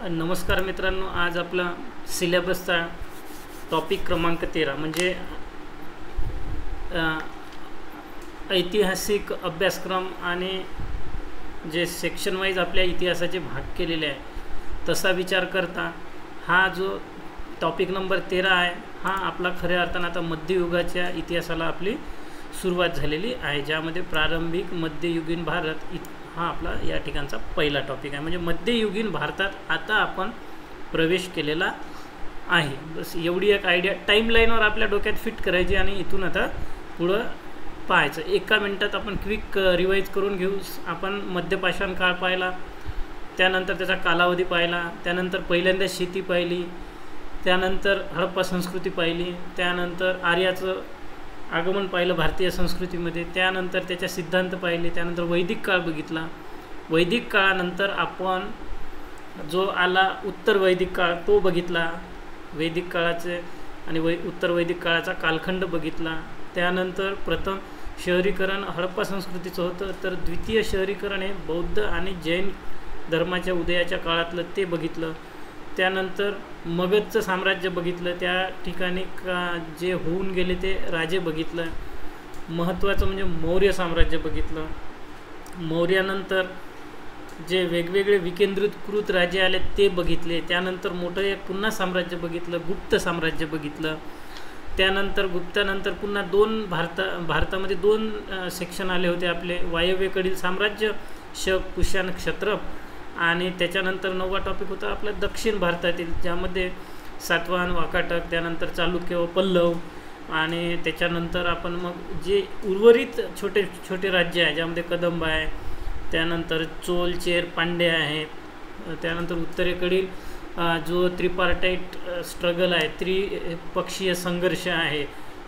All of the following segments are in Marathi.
नमस्कार मित्रांनो, आज आपला सिलेबसचा टॉपिक क्रमांक 13 म्हणजे ऐतिहासिक अभ्यासक्रम आणि जे सेक्शन वाईज आपल्या इतिहासाचे भाग केलेले आहे तसा विचार करता हा जो टॉपिक नंबर 13 आहे हा आपला खऱ्या अर्थानं आता मध्ययुगाच्या इतिहासाला आपली सुरुवात झालेली आहे, ज्यामध्ये प्रारंभिक मध्ययुगीन भारत हा आपला या ठिकाणचा पहिला टॉपिक आहे. म्हणजे मध्ययुगीन भारतात आता आपण प्रवेश केलेला आहे. बस एवढी एक आयडिया टाईमलाईनवर आपल्या डोक्यात फिट करायची आणि इथून आता पुढं पाहायचं. एका मिनटात आपण क्विक रिवाईज करून घेऊ. आपण मध्यपाषाण काळ पाहिला, त्यानंतर त्याचा कालावधी पाहिला, त्यानंतर पहिल्यांदा शेती पाहिली, त्यानंतर हडप्पा संस्कृती पाहिली, त्यानंतर आर्याचं आगमन पाहिलं भारतीय संस्कृतीमध्ये, त्यानंतर त्याच्या सिद्धांत पाहिले, त्यानंतर वैदिक काळ बघितला. वैदिक काळानंतर आपण जो आला उत्तर वैदिक काळ तो बघितला. वैदिक काळाचे आणि उत्तर वैदिक काळाचा कालखंड बघितला. त्यानंतर प्रथम शहरीकरण हडप्पा संस्कृतीचं होतं, तर द्वितीय शहरीकरण हे बौद्ध आणि जैन धर्माच्या उदयाच्या काळातलं ते बघितलं. त्यानंतर मगधचं साम्राज्य बघितलं, त्या ठिकाणी जे होऊन गेले ते राजे बघितलं. महत्त्वाचं म्हणजे मौर्य साम्राज्य बघितलं. मौर्यानंतर जे वेगवेगळे विकेंद्रीकृत राज्य आले ते बघितले. त्यानंतर मोठं एक पुन्हा साम्राज्य बघितलं, गुप्त साम्राज्य बघितलं. त्यानंतर गुप्तानंतर पुन्हा भारतामध्ये दोन सेक्शन आले होते आपले, वायव्येकडील साम्राज्य शक, कुशाण, क्षत्रप, आणि त्याच्यानंतर 9वा टॉपिक होता आपला दक्षिण भारतातील, ज्यामध्ये सातवाहन, वाकाटक, त्यानंतर चालुक्य व पल्लव, आणि त्याच्यानंतर आपण मग जे उर्वरित छोटे छोटे राज्य आहे ज्यामध्ये कदंब आहे, त्यानंतर चोल, चेर, पांड्य आहेत. त्यानंतर उत्तरेकडील जो त्रिपार्टाईट स्ट्रगल आहे, त्रिपक्षीय संघर्ष आहे,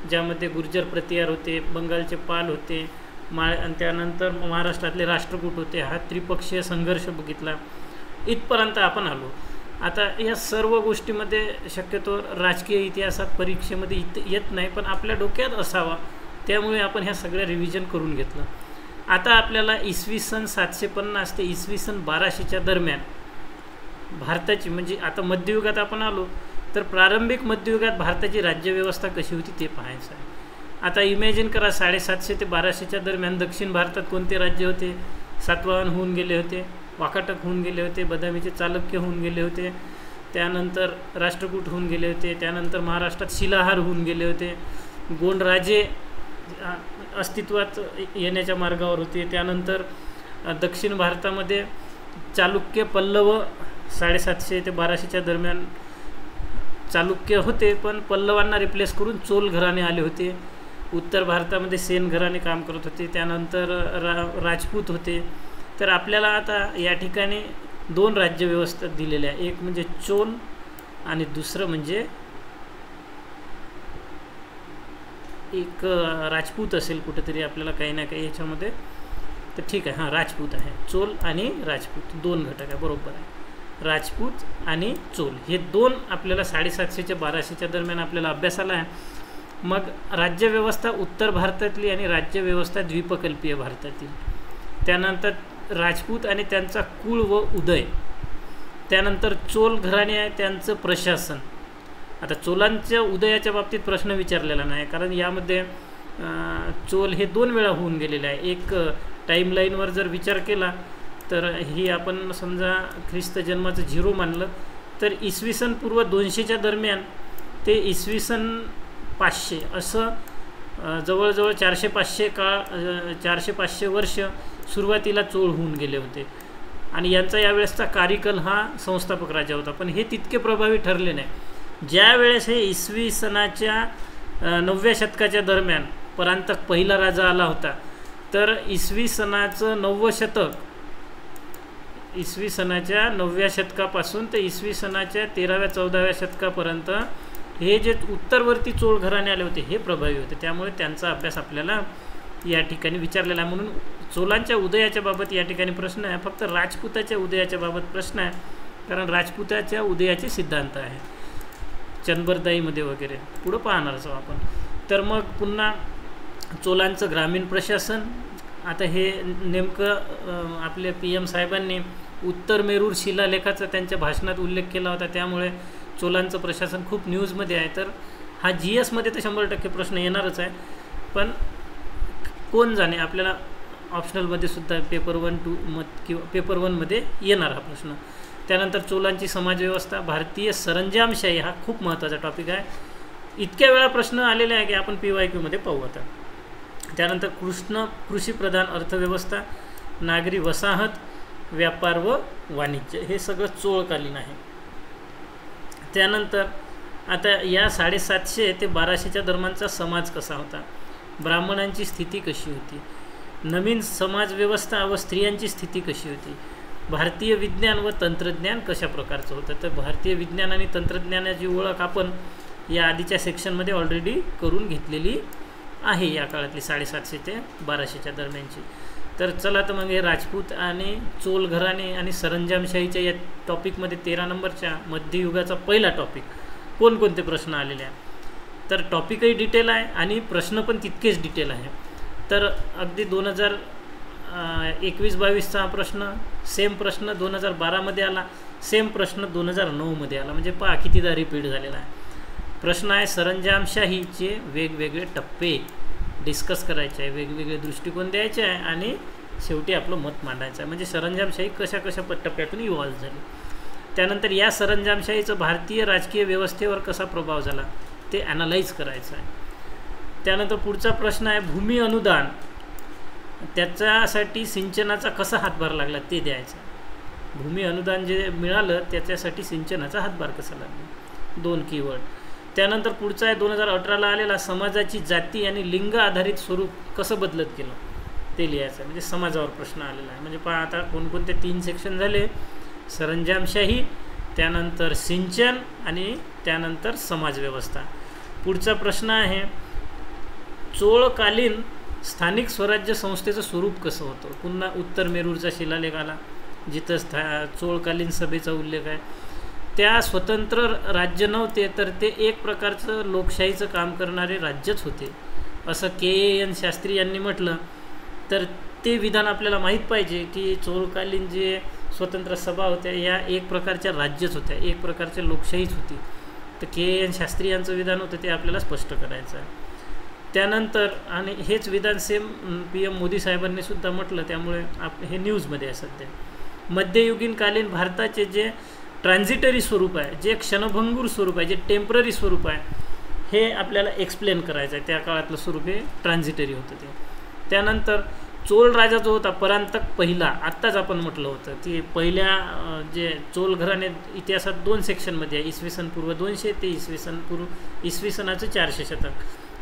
ज्यामध्ये गुर्जर प्रतिहार होते, बंगालचे पाल होते, आणि त्यानंतर महाराष्ट्रातले राष्ट्रकूट होते. हा त्रिपक्षीय संघर्ष बघितला. इथपर्यंत आपण आलो. आता या सर्व गोष्टीमध्ये शक्यतो राजकीय इतिहासात परीक्षेमध्ये येत नाही, पण आपल्या डोक्यात असावा, त्यामुळे आपण ह्या सगळ्या रिव्हिजन करून घेतलं. आता आपल्याला इसवी सन 750 ते इसवी सन 1200च्या दरम्यान भारताची, म्हणजे आता मध्ययुगात आपण आलो तर प्रारंभिक मध्ययुगात भारताची राज्यव्यवस्था कशी होती ते पाहायचं आहे. आता इमॅजिन करा, 750 ते 1200च्या दरम्यान दक्षिण भारतात कोणते राज्य होते? सातवाहन होऊन गेले होते, वाकाटक होऊन गेले होते, बदामीचे चालुक्य होऊन गेले होते, त्यानंतर राष्ट्रकूट होऊन गेले होते, त्यानंतर महाराष्ट्रात शिलाहार होऊन गेले होते, गोंड राजे अस्तित्वात येण्याच्या मार्गावर होते. त्यानंतर दक्षिण भारतामध्ये चालुक्य, पल्लव 750 ते 1200च्या दरम्यान चालुक्य होते, पण पल्लवांना रिप्लेस करून चोल घराणे आले होते. उत्तर भारतामध्ये सेन घराणे काम करत होते. त्यानंतर राजपूत होते. तर आपल्याला आता या ठिकाणी दोन राज्यव्यवस्था दिलेल्या आहे, एक म्हणजे चोल आणि दुसरं म्हणजे एक राजपूत असेल कुठेतरी, आपल्याला काही ना काही याच्यामध्ये, तर ठीक आहे, हां राजपूत आहे. चोल आणि राजपूत दोन घटक आहे, बरोबर आहे. राजपूत आणि चोल हे दोन आपल्याला 750 ते 1200च्या दरम्यान आपल्याला अभ्यासाला आहे. मग राज्यव्यवस्था उत्तर भारतातली आणि राज्यव्यवस्था द्वीपकल्पीय भारतातील. त्यानंतर राजपूत आणि त्यांचा कुळ व उदय. त्यानंतर चोल घराणे आहे, त्यांचं प्रशासन. आता चोलांच्या उदयाच्या बाबतीत प्रश्न विचारलेला नाही, कारण यामध्ये चोल हे 2 वेळा होऊन गेलेले आहे. एक टाईमलाईनवर जर विचार केला तर ही आपण समजा ख्रिस्त जन्माचं 0 मानलं तर इसवी सन पूर्व 200च्या दरम्यान ते इसवी सन 500 असं जवळजवळ 400-500 वर्ष सुरुवातीला चोळ होऊन गेले होते, आणि यांचा यावेळेसचा कार्यकाल हा संस्थापक राजा होता. पण हे तितके प्रभावी ठरले नाही. ज्या वेळेस हे इसवी सनाच्या 9व्या शतकाच्या दरम्यान परांतक पहिला राजा आला होता, तर इसवी सनाचं 9वं शतक, इसवी सनाच्या 9व्या शतकापासून ते इसवी सनाच्या 13व्या-14व्या शतकापर्यंत हे जे उत्तरवर्ती चोळ घराणे आले होते हे प्रभावी होते. त्यामुळे त्यांचा अभ्यास आपल्याला या ठिकाणी विचारलेला आहे. म्हणून चोलांच्या उदयाच्या बाबत या ठिकाणी प्रश्न आहे, फक्त राजपुताच्या उदयाच्या बाबत प्रश्न आहे, कारण राजपुताच्या उदयाचे सिद्धांत आहे चंदबरदाईमध्ये वगैरे, पुढं पाहणारच आपण. तर मग पुन्हा चोलांचं ग्रामीण प्रशासन. आता हे नेमकं आपले PM साहेबांनी उत्तर मेरूर शिलालेखाचा त्यांच्या भाषणात उल्लेख केला होता, त्यामुळे चोलांचं प्रशासन खूप न्यूजमध्ये आहे. तर हा GSमध्ये तर 100% प्रश्न येणारच आहे, पण कोण जाणे आपल्याला ऑप्शनलमध्ये सुद्धा पेपर 1-2 किंवा पेपर 1मध्ये येणार हा प्रश्न. त्यानंतर चोलांची समाजव्यवस्था, भारतीय सरंजामशाही हा खूप महत्त्वाचा टॉपिक आहे. इतक्या वेळा प्रश्न आलेले आहे की आपण PYQमध्ये पाहू आता. त्यानंतर कृषीप्रधान अर्थव्यवस्था, नागरी वसाहत, व्यापार व वाणिज्य, हे सगळं चोळकालीन आहे. त्यानंतर आता या 750 ते 1200च्या दरम्यानचा समाज कसा होता, ब्राह्मणांची स्थिती कशी होती, नवीन समाजव्यवस्था व स्त्रियांची स्थिती कशी होती, भारतीय विज्ञान व तंत्रज्ञान कशा प्रकारचं होतं. तर भारतीय विज्ञान आणि तंत्रज्ञानाची ओळख आपण या आधीच्या सेक्शनमध्ये ऑलरेडी करून घेतलेली आहे, या काळातली 750 ते 1200च्या दरम्यानची. तर चला तर मग हे राजपूत आणि चोल घराणे आणि सरंजामशाहीच्या या टॉपिकमध्ये 13 नंबरच्या मध्ययुगाचा पहिला टॉपिक कोणकोणते प्रश्न आलेले आहेत. तर टॉपिकही डिटेल आहे आणि प्रश्न पण तितकेच डिटेल आहे. तर अगदी 2021-22चा प्रश्न, सेम प्रश्न 2012मध्ये आला, सेम प्रश्न 2009मध्ये आला, म्हणजे पहा कितीदा रिपीट झालेला आहे. प्रश्न आहे सरंजामशाहीचे वेगवेगळे टप्पे डिस्कस करायचे आहे, वेगवेगळे दृष्टिकोन द्यायचे आहे आणि शेवटी आपलं मत मांडायचं आहे, म्हणजे सरंजामशाही कशा कशा टप्प्यातून इव्हॉल्व्ह झाली. त्यानंतर या सरंजामशाहीचा भारतीय राजकीय व्यवस्थेवर कसा प्रभाव झाला ते ॲनालाइज करायचं आहे. त्यानंतर पुढचा प्रश्न आहे भूमी अनुदान, त्याच्यासाठी सिंचनाचा कसा हातभार लागला ते द्यायचं. भूमी अनुदान जे मिळालं त्याच्यासाठी सिंचनाचा हातभार कसा लागला, 2 कीवर्ड. त्यानंतर पुढचा आहे 2018ला आलेला समाजाची जाती आणि लिंग आधारित स्वरूप कसं बदलत गेलं ते लिहायचं आहे, म्हणजे समाजावर प्रश्न आलेला आहे. म्हणजे पहा आता कोणकोणते 3 सेक्शन झाले, सरंजामशाही, त्यानंतर सिंचन आणि त्यानंतर समाजव्यवस्था. पुढचा प्रश्न आहे चोळकालीन स्थानिक स्वराज्य संस्थेचं स्वरूप कसं होतं. पुन्हा उत्तर मेरूरचा शिलालेख आला जिथं चोळकालीन सभेचा उल्लेख आहे. त्या स्वतंत्र राज्य नव्हते, तर ते एक प्रकारचं लोकशाहीचं काम करणारे राज्यच होते असं KAN शास्त्री यांनी म्हटलं. तर ते विधान आपल्याला माहीत पाहिजे की चोळकालीन जे स्वतंत्र सभा होत्या या एक प्रकारच्या राज्यच होत्या, एक प्रकारच्या लोकशाहीच होती. तर KAN शास्त्री यांचं विधान होतं ते आपल्याला स्पष्ट करायचं आहे. त्यानंतर आणि हेच विधान सेम PM मोदी साहेबांनी सुद्धा म्हटलं, त्यामुळे हे न्यूजमध्ये आहे सध्या. मध्ययुगीन कालीन भारताचे जे ट्रान्झिटरी स्वरूप आहे, जे क्षणभंगूर स्वरूप आहे, जे टेम्पररी स्वरूप आहे, हे आपल्याला एक्सप्लेन करायचं आहे. त्या काळातलं स्वरूप हे ट्रान्झिटरी होतं ते. त्यानंतर चोल राजा जो होता परांतक पहिला, आत्ताच आपण म्हटलं होतं की पहिल्या जे चोल घराणे इतिहासात 2 सेक्शनमध्ये आहे, इसवी पूर्व 200 ते इसवी सनाचं 400 शतक,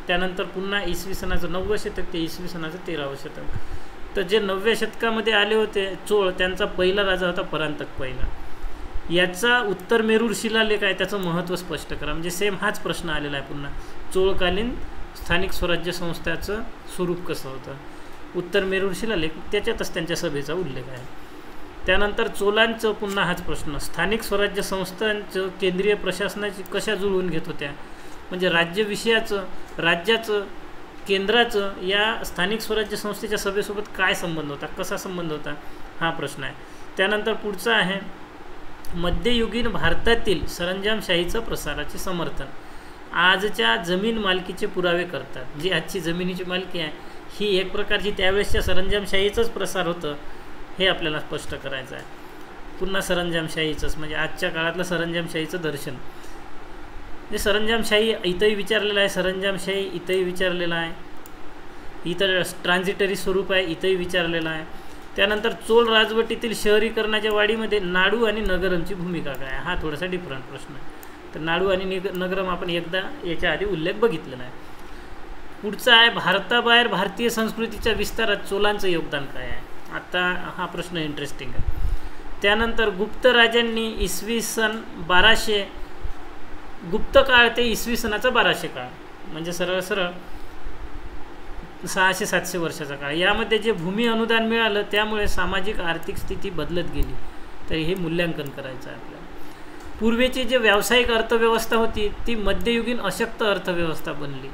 त्यानंतर पुन्हा इसवी सनाचं 9वं शतक ते इसवी सनाचं 13वं शतक. तर जे 9व्या शतकामध्ये आले होते चोळ, त्यांचा पहिला राजा होता परांतक पहिला. याचा उत्तर मेरूर शिलालेख आहे, त्याचं महत्त्व स्पष्ट करा. म्हणजे सेम हाच प्रश्न आलेला आहे पुन्हा, चोळकालीन स्थानिक स्वराज्य संस्थाचं स्वरूप कसं होतं. उत्तर मेरूर शिलालेख, त्याच्यातच त्यांच्या सभेचा उल्लेख आहे. त्यानंतर चोलांचं पुन्हा हाच प्रश्न, स्थानिक स्वराज्य संस्थांचं केंद्रीय प्रशासनाची कशा जुळवून घेत होत्या, म्हणजे राज्यविषयाचं, राज्याचं, केंद्राचं या स्थानिक स्वराज्य संस्थेच्या सभेसोबत काय संबंध होता, कसा संबंध होता, हा प्रश्न आहे. त्यानंतर पुढचा आहे मध्ययुगीन भारतातील सरंजामशाहीचं प्रसाराचे समर्थन, आजच्या जमीन मालकीचे पुरावे करतात. जी आजची जमिनीची मालकी आहे ही एक प्रकारची त्यावेळेसच्या सरंजामशाहीचंच प्रसार होतं, हे आपल्याला स्पष्ट करायचं आहे. पुन्हा सरंजामशाहीचंच, म्हणजे आजच्या काळातलं सरंजामशाहीचं दर्शन. म्हणजे सरंजामशाही इथंही विचारलेलं आहे, सरंजामशाही इथंही विचारलेलं आहे, इथं ट्रान्झिटरी स्वरूप आहे इथंही विचारलेलं आहे. त्यानंतर चोल राजवटीतील शहरीकरणाच्या वाढीमध्ये नाडू आणि नगरमची भूमिका काय आहे, हा थोडासा डिफरंट प्रश्न आहे. तर नाडू आणि नगरम आपण एकदा याच्या आधी उल्लेख बघितलेला आहे. पुढचा आहे भारताबाहेर भारतीय संस्कृतीच्या विस्तारात चोलांचं योगदान काय आहे. आता हा प्रश्न इंटरेस्टिंग आहे. त्यानंतर गुप्त राजांनी इसवी सन 1200 गुप्त काळ ते इसवी सनाचा 1200 काळ, म्हणजे सरळ 600-700 वर्षाचा काळ, यामध्ये जे भूमी अनुदान मिळालं त्यामुळे सामाजिक आर्थिक स्थिती बदलत गेली. तर हे मूल्यांकन करायचं आहे आपल्याला. पूर्वीची जे व्यावसायिक अर्थव्यवस्था होती ती मध्ययुगीन अशक्त अर्थव्यवस्था बनली.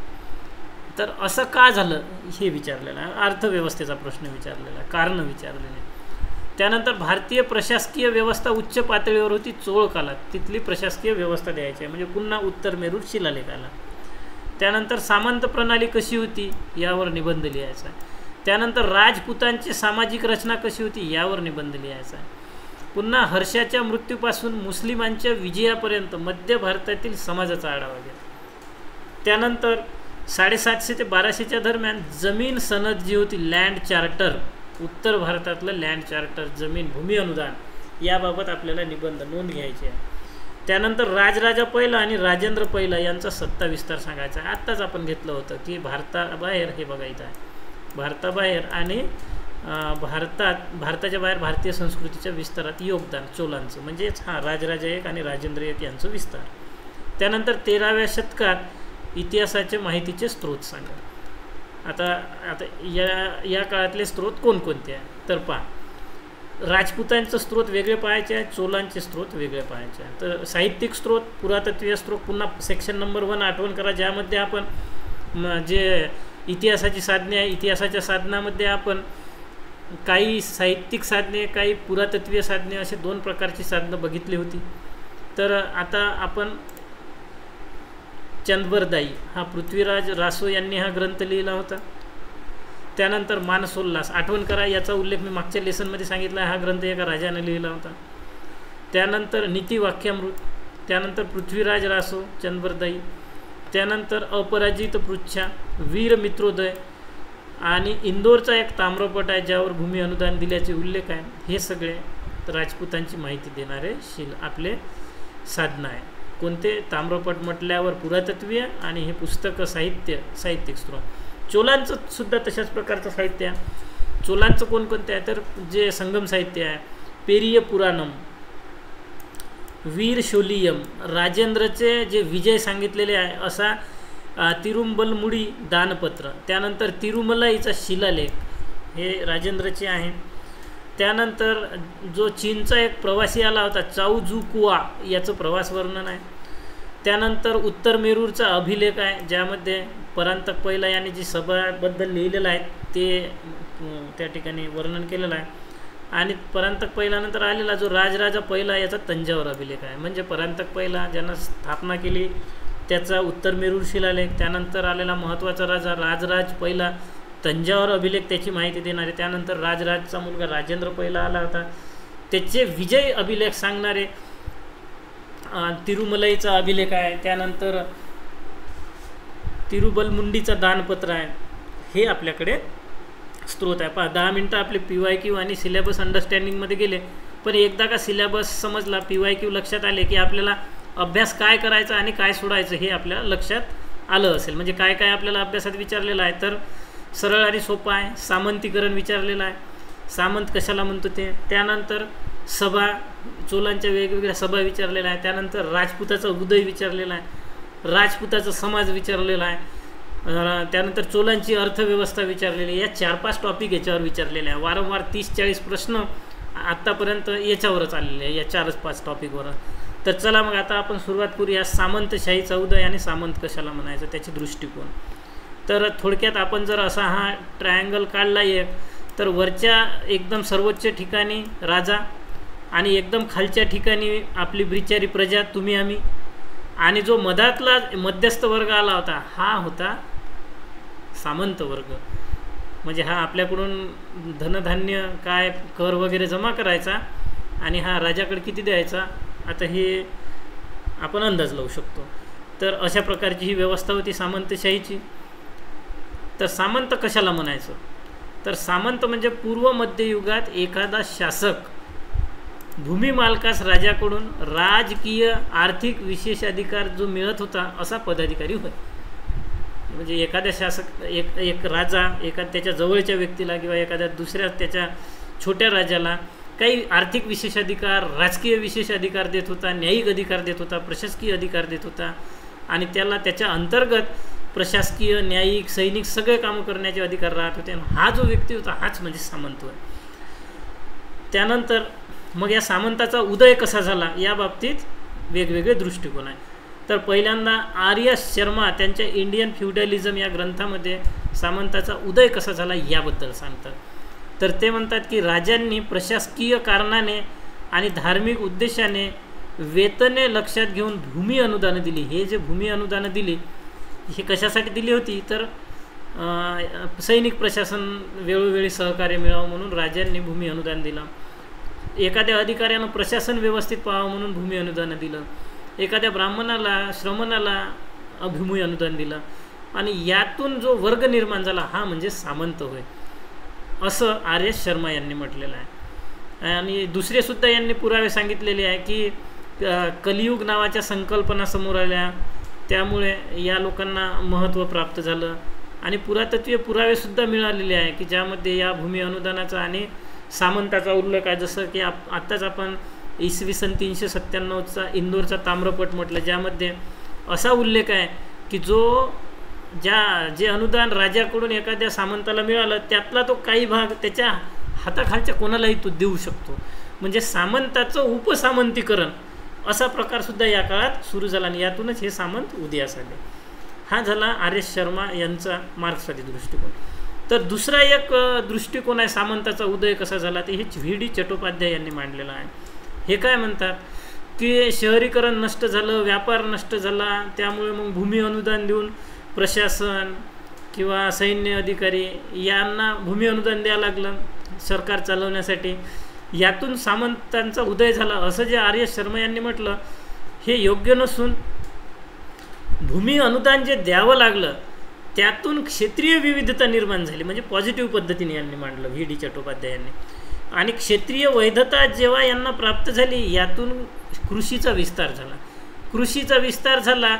तर असं का झालं हे विचारलेलं आहे, अर्थव्यवस्थेचा प्रश्न विचारलेला आहे, कारणं विचारलेले. त्यानंतर भारतीय प्रशासकीय व्यवस्था उच्च पातळीवर होती चोळ काळात, तिथली प्रशासकीय व्यवस्था द्यायची आहे, म्हणजे पुन्हा उत्तर मेरूर शिलालेख आला. त्यानंतर सामंत प्रणाली कशी होती यावर निबंध लिहायचा आहे. त्यानंतर राजपुतांची सामाजिक रचना कशी होती यावर निबंध लिहायचा आहे. पुन्हा हर्षाच्या मृत्यूपासून मुस्लिमांच्या विजयापर्यंत मध्य भारतातील समाजाचा आढावा घ्या. त्यानंतर 750 ते 1200च्या दरम्यान जमीन सनद जी होती, लँड चार्टर, उत्तर भारतातलं लँड चार्टर, जमीन भूमी अनुदान, याबाबत आपल्याला निबंध नोंद घ्यायची आहे. त्यानंतर राजराजा पहिला आणि राजेंद्र पहिला यांचा सत्ता विस्तार सांगायचा आहे. आत्ताच आपण घेतलं होतं की भारताबाहेर, हे बघायचं आहे, भारताबाहेर आणि भारताच्या बाहेर भारतीय संस्कृतीच्या विस्तारात योगदान चोलांचं, म्हणजेच राजराजा एक आणि राजेंद्र एक यांचं विस्तार. त्यानंतर 13व्या शतकात इतिहासाचे माहितीचे स्रोत सांगा. आता या काळातले स्रोत कोणकोणते आहे तर पहा, राजपुतांचे स्रोत वेगळे पाहायचे आहे, चोलांचे स्रोत वेगळे पाहायचे आहे. तर साहित्यिक स्रोत, पुरातत्वीय स्रोत, पुन्हा सेक्शन नंबर 1 आठवण करा, ज्यामध्ये आपण जे इतिहासाची साधने आहे, इतिहासाच्या साधनामध्ये आपण काही साहित्यिक साधने, काही पुरातत्वीय साधने, असे 2 प्रकारची साधनं बघितली होती. तर आता आपण चंदबरदाई हा पृथ्वीराज रासो यांनी हा ग्रंथ लिहिला होता. त्यानंतर मानसोल्लास, आठवण करा, याचा उल्लेख मी मागच्या लेसनमध्ये सांगितला आहे, हा ग्रंथ एका राजाने लिहिला होता. त्यानंतर नीतिवाक्यामृत, त्यानंतर पृथ्वीराज रासो, चंदबरदाई, त्यानंतर अपराजित पृच्छा, वीर मित्रोदय आणि इंदोरचा एक ताम्रपट आहे ज्यावर भूमी अनुदान दिल्याचे उल्लेख आहे. हे सगळे राजपुतांची माहिती देणारे आपले साधनं आहे. कोणते? ताम्रपट म्हटल्यावर पुरातत्वीय आणि हे पुस्तकं साहित्यिक स्रोत. चोलांचं सुद्धा तशाच प्रकारचं साहित्य आहे. चोलांचं कोणकोणते आहे तर जे संगम साहित्य आहे, पेरिय पुराणम, वीर शोलियम, राजेंद्रचे जे विजय सांगितलेले आहे असा तिरुमलमुडी दानपत्र, त्यानंतर तिरुमलाईचा शिलालेख, हे राजेंद्रचे आहे. त्यानंतर जो चीनचा एक प्रवासी आला होता चाऊजुकुआ, याचं प्रवास वर्णन आहे. त्यानंतर उत्तर मेरूरचा अभिलेख आहे, ज्यामध्ये परांतक पहिला यांनी जी सभाबद्दल लिहिलेलं आहे ते त्या ठिकाणी वर्णन केलेलं आहे. आणि परांतक पहिल्यानंतर आलेला जो राजराजा पहिला याचा तंजावर अभिलेख आहे, म्हणजे परांतक पहिला ज्यानं स्थापना केली त्याचा उत्तर मेरूर शिलालेख. त्यानंतर आलेला महत्त्वाचा राजा राजराज पहिला, तंजावर अभिलेख त्याची माहिती देणारे. त्यानंतर राजराजचा मुलगा राजेंद्र पहिला आला होता, त्याचे विजय अभिलेख सांगणारे तिरुमलाईचा अभिलेख आहे. त्यानंतर तिरुबलमुंडीचा दानपत्र आहे. हे आपल्याकडे स्रोत आहे. 10 मिनटं आपले PYQ आणि सिलेबस अंडरस्टँडिंगमध्ये गेले, पण एकदा का सिलेबस समजला, PYQ लक्षात आले की आपल्याला अभ्यास काय करायचा आणि काय सोडायचं हे आपल्याला लक्षात आलं असेल. म्हणजे काय काय आपल्याला अभ्यासात विचारलेलं आहे तर सरळ आणि सोपं आहे. सामंतीकरण विचारलेलं आहे, सामंत कशाला म्हणतो ते. त्यानंतर सभा, चोलांच्या वेगवेगळ्या सभा विचारलेल्या आहे. त्यानंतर राजपुताचा उदय विचारलेला आहे, राजपुताचा समाज विचारलेला आहे. त्यानंतर चोलांची अर्थव्यवस्था विचारलेली. या 4-5 टॉपिक याच्यावर विचारलेले आहे. वारंवार 30-40 प्रश्न आत्तापर्यंत याच्यावरच आलेले आहे, या 4-5 टॉपिकवर. तर चला मग आता आपण सुरुवात करूया सामंतशाहीचा उदय आणि सामंत कशाला म्हणायचं त्याचे दृष्टिकोन. तर थोडक्यात आपण जर असा हा ट्रायंगल काढला एक, तर वरच्या एकदम सर्वोच्च ठिकाणी राजा आणि एकदम खालच्या ठिकाणी आपली ब्रिचारी प्रजा, तुम्ही आम्ही, आणि जो मधातला मध्यस्थ वर्ग आला होता हा होता सामंत वर्ग. म्हणजे हा आपल्याकडून धनधान्य काय कर वगैरे जमा करायचा आणि हा राजाकडे किती द्यायचा, आता हे आपण अंदाज लावू शकतो. तर अशा प्रकारची ही व्यवस्था होती सामंतशाहीची. तर सामंत कशाला म्हणायचं तर सामंत म्हणजे पूर्व मध्ययुगात एखादा शासक भूमी मालकास राजाकडून राजकीय आर्थिक विशेषाधिकार जो मिळत होता असा पदाधिकारी होय. म्हणजे एखाद्या शासक एक राजा त्याच्या जवळच्या व्यक्तीला किंवा एखाद्या दुसऱ्या त्याच्या छोट्या राजाला काही आर्थिक विशेषाधिकार, राजकीय विशेषाधिकार देत होता, न्यायिक अधिकार देत होता, प्रशासकीय अधिकार देत होता आणि त्याला त्याच्या अंतर्गत प्रशासकीय, न्यायिक, सैनिक सगळे कामं करण्याचे अधिकार राहत होते. हा जो व्यक्ती होता हाच म्हणजे सामंत होय. त्यानंतर मग या सामंताचा उदय कसा झाला या बाबतीत वेगवेगळे दृष्टिकोन आहे. तर पहिल्यांदा आर्य शर्मा त्यांच्या इंडियन फ्युडलिझम या ग्रंथामध्ये सामंताचा उदय कसा झाला याबद्दल सांगतात. तर ते म्हणतात की राजांनी प्रशासकीय कारणाने आणि धार्मिक उद्देशाने वेतने लक्षात घेऊन भूमी अनुदानं दिली. हे जे भूमी अनुदानं दिली हे कशासाठी दिली होती, तर सैनिक प्रशासन वेळोवेळी सहकार्य मिळावं म्हणून राजांनी भूमी अनुदान दिलं. एखाद्या अधिकाऱ्यानं प्रशासन व्यवस्थित पाहावं म्हणून भूमी अनुदान दिलं. एखाद्या ब्राह्मणाला श्रमणाला भूमी अनुदान दिलं. आणि यातून जो वर्ग निर्माण झाला हा म्हणजे सामंत होय, असं आर एस शर्मा यांनी म्हटलेलं आहे. आणि दुसरेसुद्धा यांनी पुरावे सांगितलेले आहे की कलियुग नावाच्या संकल्पना समोर आल्या, त्यामुळे या लोकांना महत्त्व प्राप्त झालं. आणि पुरातत्वीय पुरावेसुद्धा मिळालेले आहे की ज्यामध्ये या भूमी अनुदानाचा आणि सामंताचा उल्लेख आहे. जसं की आत्ताच आपण इसवी सन 397चा इंदोरचा ताम्रपट म्हटलं, ज्यामध्ये असा उल्लेख आहे की जे अनुदान राजाकडून एखाद्या सामंताला मिळालं त्यातला तो काही भाग त्याच्या हाताखालच्या कोणालाही तो देऊ शकतो. म्हणजे सामंताचं उपसामंतीकरण असा प्रकारसुद्धा या काळात सुरू झाला आणि यातूनच हे सामंत उदयास आले. हा झाला आर एस शर्मा यांचा मार्क्सवादी दृष्टिकोन. तर दुसरा एक दृष्टिकोन आहे सामंताचा उदय कसा झाला, ते हे व्ही डी चट्टोपाध्याय यांनी मांडलेलं आहे. हे काय म्हणतात की शहरीकरण नष्ट झालं, व्यापार नष्ट झाला, त्यामुळे मग भूमी अनुदान देऊन प्रशासन किंवा सैन्य अधिकारी यांना भूमी अनुदान द्यावं लागलं सरकार चालवण्यासाठी. यातून सामंतांचा उदय झाला असं जे आर एस शर्मा यांनी म्हटलं हे योग्य नसून भूमी अनुदान जे द्यावं लागलं त्यातून क्षेत्रीय विविधता निर्माण झाली, म्हणजे पॉझिटिव्ह पद्धतीने यांनी मांडलं व्ही डी चट्टोपाध्याय यांनी. आणि क्षेत्रीय वैधता जेव्हा यांना प्राप्त झाली यातून कृषीचा विस्तार झाला. कृषीचा विस्तार झाला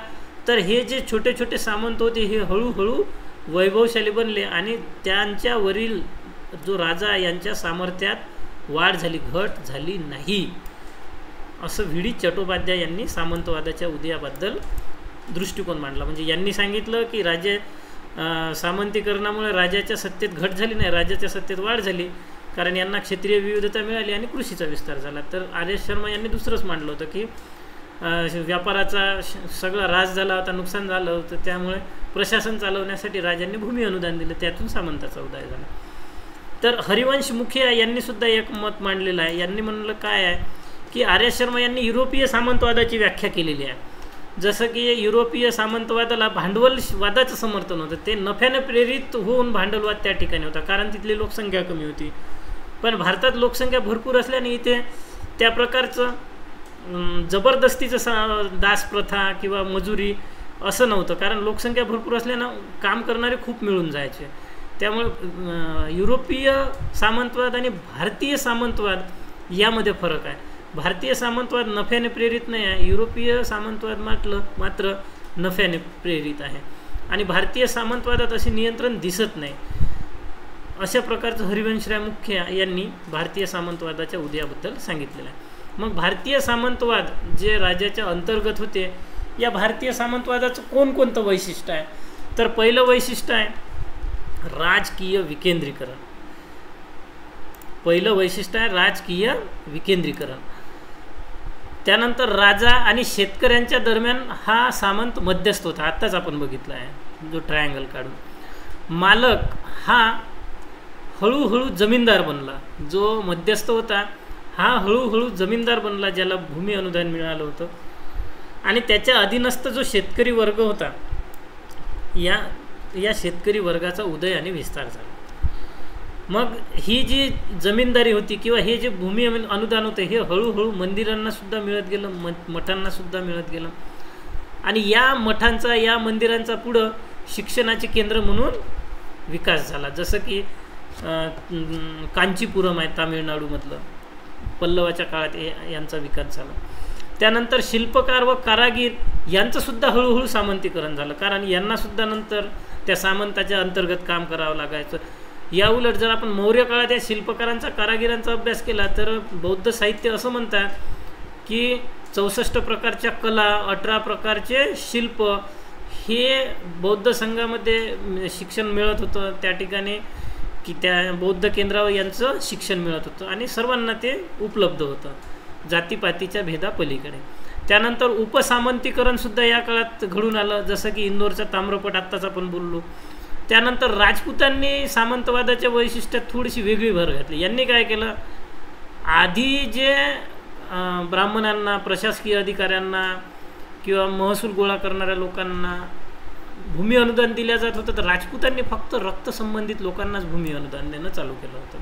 तर हे जे छोटे छोटे सामंत होते हे हळूहळू वैभवशाली बनले आणि त्यांच्यावरील जो राजा यांच्या सामर्थ्यात वाढ झाली, घट झाली नाही, असं व्ही डी चट्टोपाध्याय यांनी सामंतवादाच्या उदयाबद्दल दृष्टिकोन मांडला. म्हणजे यांनी सांगितलं की सामंतीकरणामुळे राजाच्या सत्तेत घट झाली नाही, राजाच्या सत्तेत वाढ झाली, कारण यांना क्षेत्रीय विविधता मिळाली आणि कृषीचा विस्तार झाला. तर आर एस शर्मा यांनी दुसरंच मांडलं होतं की व्यापाराचा सगळा ऱ्हास झाला होता, नुकसान झालं होतं, त्यामुळे प्रशासन चालवण्यासाठी राजांनी भूमी अनुदान दिलं, त्यातून सामंताचा उदय झाला. तर हरिवंश मुखिया यांनी सुद्धा एक मत मांडलेलं आहे. यांनी म्हणलं काय आहे की आर एस शर्मा यांनी युरोपीय सामंतवादाची व्याख्या केलेली आहे. जसं की युरोपीय सामंतवादाला भांडवलवादाचं समर्थन होतं, ते नफ्याने प्रेरित होऊन भांडवलवाद त्या ठिकाणी होता, कारण तिथली लोकसंख्या कमी होती. पण भारतात लोकसंख्या भरपूर असल्याने इथे त्या प्रकारचं जबरदस्तीचं दासप्रथा किंवा मजुरी असं नव्हतं, कारण लोकसंख्या भरपूर असल्यानं काम करणारे खूप मिळून जायचे. त्यामुळे युरोपीय सामंतवाद आणि भारतीय सामंतवाद यामध्ये फरक आहे. भारतीय सामंतवाद नफ्याने प्रेरित नाही आहे, युरोपीय सामंतवाद मात्र नफ्याने प्रेरित आहे. आणि भारतीय सामंतवादात असे नियंत्रण दिसत नाही. अशा प्रकारचं हरिवंशराय मुखिया यांनी भारतीय सामंतवादाच्या उदयाबद्दल सांगितलेलं आहे. मग भारतीय सामंतवाद जे राजाच्या अंतर्गत होते, या भारतीय सामंतवादाचं कोणकोणतं वैशिष्ट्य आहे, तर पहिलं वैशिष्ट्य आहे राजकीय विकेंद्रीकरण. पहिलं वैशिष्ट्य आहे राजकीय विकेंद्रीकरण. त्यानंतर राजा आणि शेतकऱ्यांच्या दरम्यान हा सामंत मध्यस्थ होता, आत्ताच आपण बघितला आहे जो ट्रायंगल काढून. मालक हा हळूहळू जमीनदार बनला, जो मध्यस्थ होता हा हळूहळू जमीनदार बनला, ज्याला भूमी अनुदान मिळालं होतं. आणि त्याच्या अधीनस्थ जो शेतकरी वर्ग होता, या शेतकरी वर्गाचा उदय आणि विस्तार झाला. मग ही जी जमीनदारी होती किंवा हे जे भूमी अनुदान होतं हे हळूहळू मंदिरांनासुद्धा मिळत गेलं, मठांनासुद्धा मिळत गेलं. आणि या मठांचा या मंदिरांचा पुढं शिक्षणाचे केंद्र म्हणून विकास झाला. जसं की कांचीपुरम आहे तामिळनाडूमधलं, पल्लवाच्या काळात यांचा विकास झाला. त्यानंतर शिल्पकार व कारागीर यांचंसुद्धा हळूहळू सामंतीकरण झालं, कारण यांनासुद्धा नंतर त्या सामंताच्या अंतर्गत काम करावं लागायचं. या उलट जर आपण मौर्य काळात या शिल्पकारांचा कारागिरांचा अभ्यास केला तर बौद्ध साहित्य असं म्हणतात की 64 प्रकारच्या कला, 18 प्रकारचे शिल्प हे बौद्ध संघामध्ये शिक्षण मिळत होतं. त्या ठिकाणी की त्या बौद्ध केंद्रावर यांचं शिक्षण मिळत होतं आणि सर्वांना ते उपलब्ध होतं जातीपातीच्या भेदापलीकडे. त्यानंतर उपसामंतीकरणसुद्धा या काळात घडून आलं, जसं की इंदोरचा ताम्रपट आत्ताच आपण बोललो. त्यानंतर राजपुतांनी सामंतवादाच्या वैशिष्ट्यात थोडीशी वेगळी भर घातली. यांनी काय केलं, आधी जे ब्राह्मणांना, प्रशासकीय अधिकाऱ्यांना किंवा महसूल गोळा करणाऱ्या लोकांना भूमी अनुदान दिलं जात होतं, तर राजपुतांनी फक्त रक्तसंबंधित लोकांनाच भूमी अनुदान देणं चालू केलं होतं.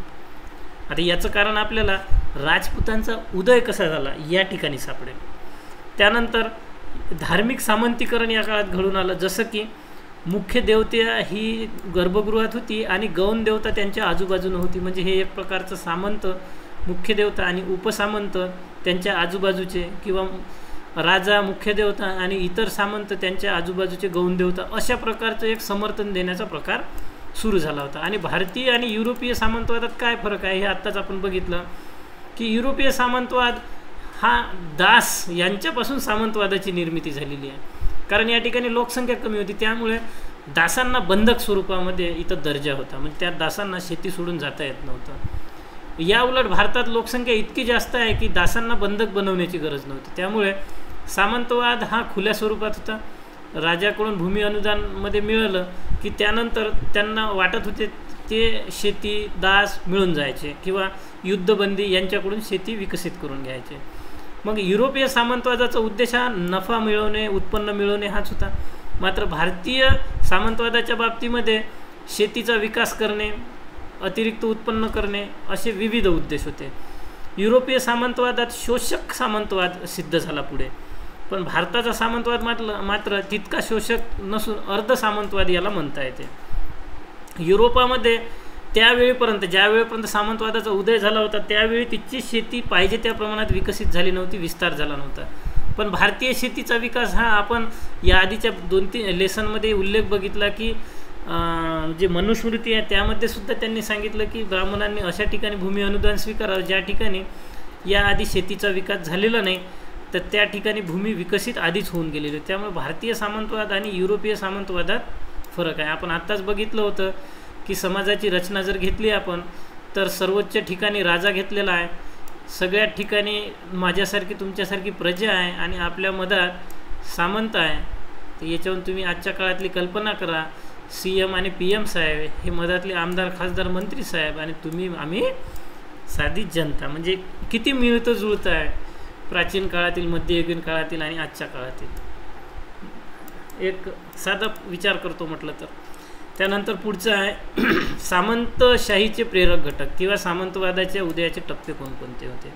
आता याचं कारण आपल्याला राजपुतांचा उदय कसा झाला या ठिकाणी सापडेल. त्यानंतर धार्मिक सामंतीकरण या काळात घडून आलं, जसं की मुख्य देवता ही गर्भगृहात होती आणि गौण देवता त्यांच्या आजूबाजूनं होती. म्हणजे हे एक प्रकारचं सामंत मुख्य देवता आणि उपसामंत त्यांच्या आजूबाजूचे, किंवा राजा मुख्य देवता आणि इतर सामंत त्यांच्या आजूबाजूचे गौण देवता, अशा प्रकारचं एक समर्थन देण्याचा प्रकार सुरू झाला होता. आणि भारतीय आणि युरोपीय सामंतवादात काय फरक आहे हे आत्ताच आपण बघितलं, की युरोपीय सामंतवाद हा दास यांच्यापासून सामंतवादाची निर्मिती झालेली आहे. कारण या ठिकाणी लोकसंख्या कमी होती, त्यामुळे दासांना बंधक स्वरूपामध्ये इथं दर्जा होता. म्हणजे त्या दासांना शेती सोडून जाता येत नव्हतं. या उलट भारतात लोकसंख्या इतकी जास्त आहे की दासांना बंधक बनवण्याची गरज नव्हती. त्यामुळे सामंतवाद हा खुल्या स्वरूपात होता. राजाकडून भूमी अनुदानमध्ये मिळालं की त्यानंतर त्यांना वाटत होते ते शेती दास मिळून जायचे, किंवा युद्धबंदी यांच्याकडून शेती विकसित करून घ्यायचे. मग युरोपीय सामंतवादाचा उद्देश हा नफा मिळवणे, उत्पन्न मिळवणे हाच होता. मात्र भारतीय सामंतवादाच्या बाबतीमध्ये शेतीचा विकास करणे, अतिरिक्त उत्पन्न करणे असे विविध उद्देश होते. युरोपीय सामंतवादात शोषक सामंतवाद सिद्ध झाला पुढे, पण भारताचा सामंतवाद मात्र तितका शोषक नसून अर्ध सामंतवाद याला म्हणता येते. युरोपामध्ये त्यावेळीपर्यंत, ज्यावेळीपर्यंत सामंतवादाचा उदय झाला होता, त्यावेळी तिची शेती पाहिजे त्या प्रमाणात विकसित झाली नव्हती, विस्तार झाला नव्हता. पण भारतीय शेतीचा विकास हा आपण या आधीच्या 2-3 लेसनमध्ये उल्लेख बघितला की जे मनुस्मृती आहे त्यामध्ये सुद्धा त्यांनी सांगितलं की ब्राह्मणांनी अशा ठिकाणी भूमी अनुदान स्वीकारावं ज्या ठिकाणी याआधी शेतीचा विकास झालेला नाही, तर त्या ठिकाणी भूमी विकसित आधीच होऊन गेलेली. त्यामुळे भारतीय सामंतवाद आणि युरोपीय सामंतवादात फरक आहे. आपण आत्ताच बघितलं होतं की समाजाची रचना जर घेतली आपण, तर सर्वोच्च ठिकाणी राजा घेतलेला आहे, सगळ्या ठिकाणी माझ्यासारखी तुमच्यासारखी प्रजा आहे आणि आपल्या मधात सामंत आहे. तर याच्यावरून तुम्ही आजच्या काळातली कल्पना करा, CM आणि PM साहेब हे मधातले आमदार खासदार मंत्री साहेब आणि आम्ही साधी जनता, म्हणजे किती मिळतं जुळतं आहे प्राचीन काळातील, मध्ययुगीन काळातील आणि आजच्या काळातील. एक साधा विचार करतो म्हटलं तर. त्यानंतर पुढचं आहे सामंतशाहीचे प्रेरक घटक किंवा सामंतवादाच्या उदयाचे टप्पे कोणकोणते होते.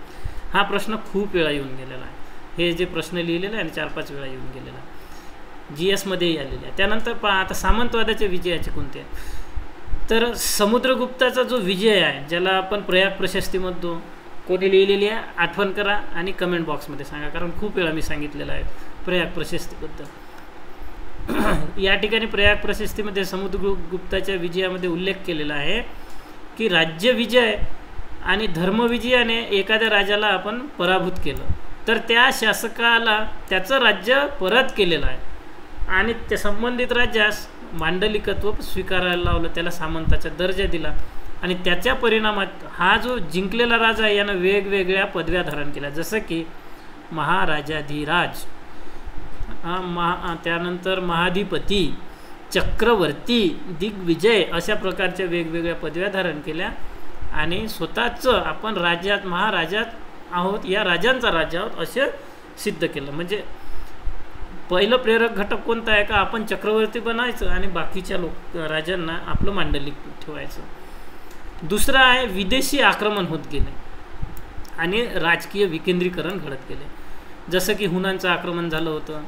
हा प्रश्न खूप वेळा येऊन गेलेला आहे. हे जे प्रश्न लिहिलेले आहे आणि 4-5 वेळा येऊन गेलेला आहे, GS मध्येही आलेले आहे. त्यानंतर पहा आता सामंतवादाच्या विजयाचे कोणते आहेत. तर समुद्रगुप्ताचा जो विजय आहे, ज्याला आपण प्रयाग प्रशस्ती म्हणतो, कोणी लिहिलेली आहे आठवण करा आणि कमेंट बॉक्समध्ये सांगा, कारण खूप वेळा मी सांगितलेलं आहे प्रयाग प्रशस्तीबद्दल. या ठिकाणी प्रयाग प्रशस्तीमध्ये समुद्रगुप्ताच्या विजयामध्ये उल्लेख केलेला आहे की राज्यविजय आणि धर्मविजयाने एखाद्या राजाला आपण पराभूत केलं तर त्या शासकाला त्याचं राज्य परत केलेलं आहे आणि त्या संबंधित राज्यास मांडलिकत्व स्वीकारायला लावलं, त्याला सामंताचा दर्जा दिला आणि त्याच्या परिणामात हा जो जिंकलेला राजा आहे यानं वेगवेगळ्या पदव्या धारण केल्या, जसं की महाराजाधिराज, त्यानंतर महाधिपती, चक्रवर्ती, दिग्विजय अशा प्रकारच्या वेगवेगळ्या पदव्या धारण केल्या आणि स्वतःचं आपण राज्यात महाराजात आहोत, या राजांचा राज्य आहोत असे सिद्ध केलं. म्हणजे पहिलं प्रेरक घटक कोणता आहे का आपण चक्रवर्ती बनायचं आणि बाकीच्या राजांना आपलं मांडलिक ठेवायचं. दुसरं आहे विदेशी आक्रमण होत गेले आणि राजकीय विकेंद्रीकरण घडत गेले, जसं की हुनांचं आक्रमण झालं होतं,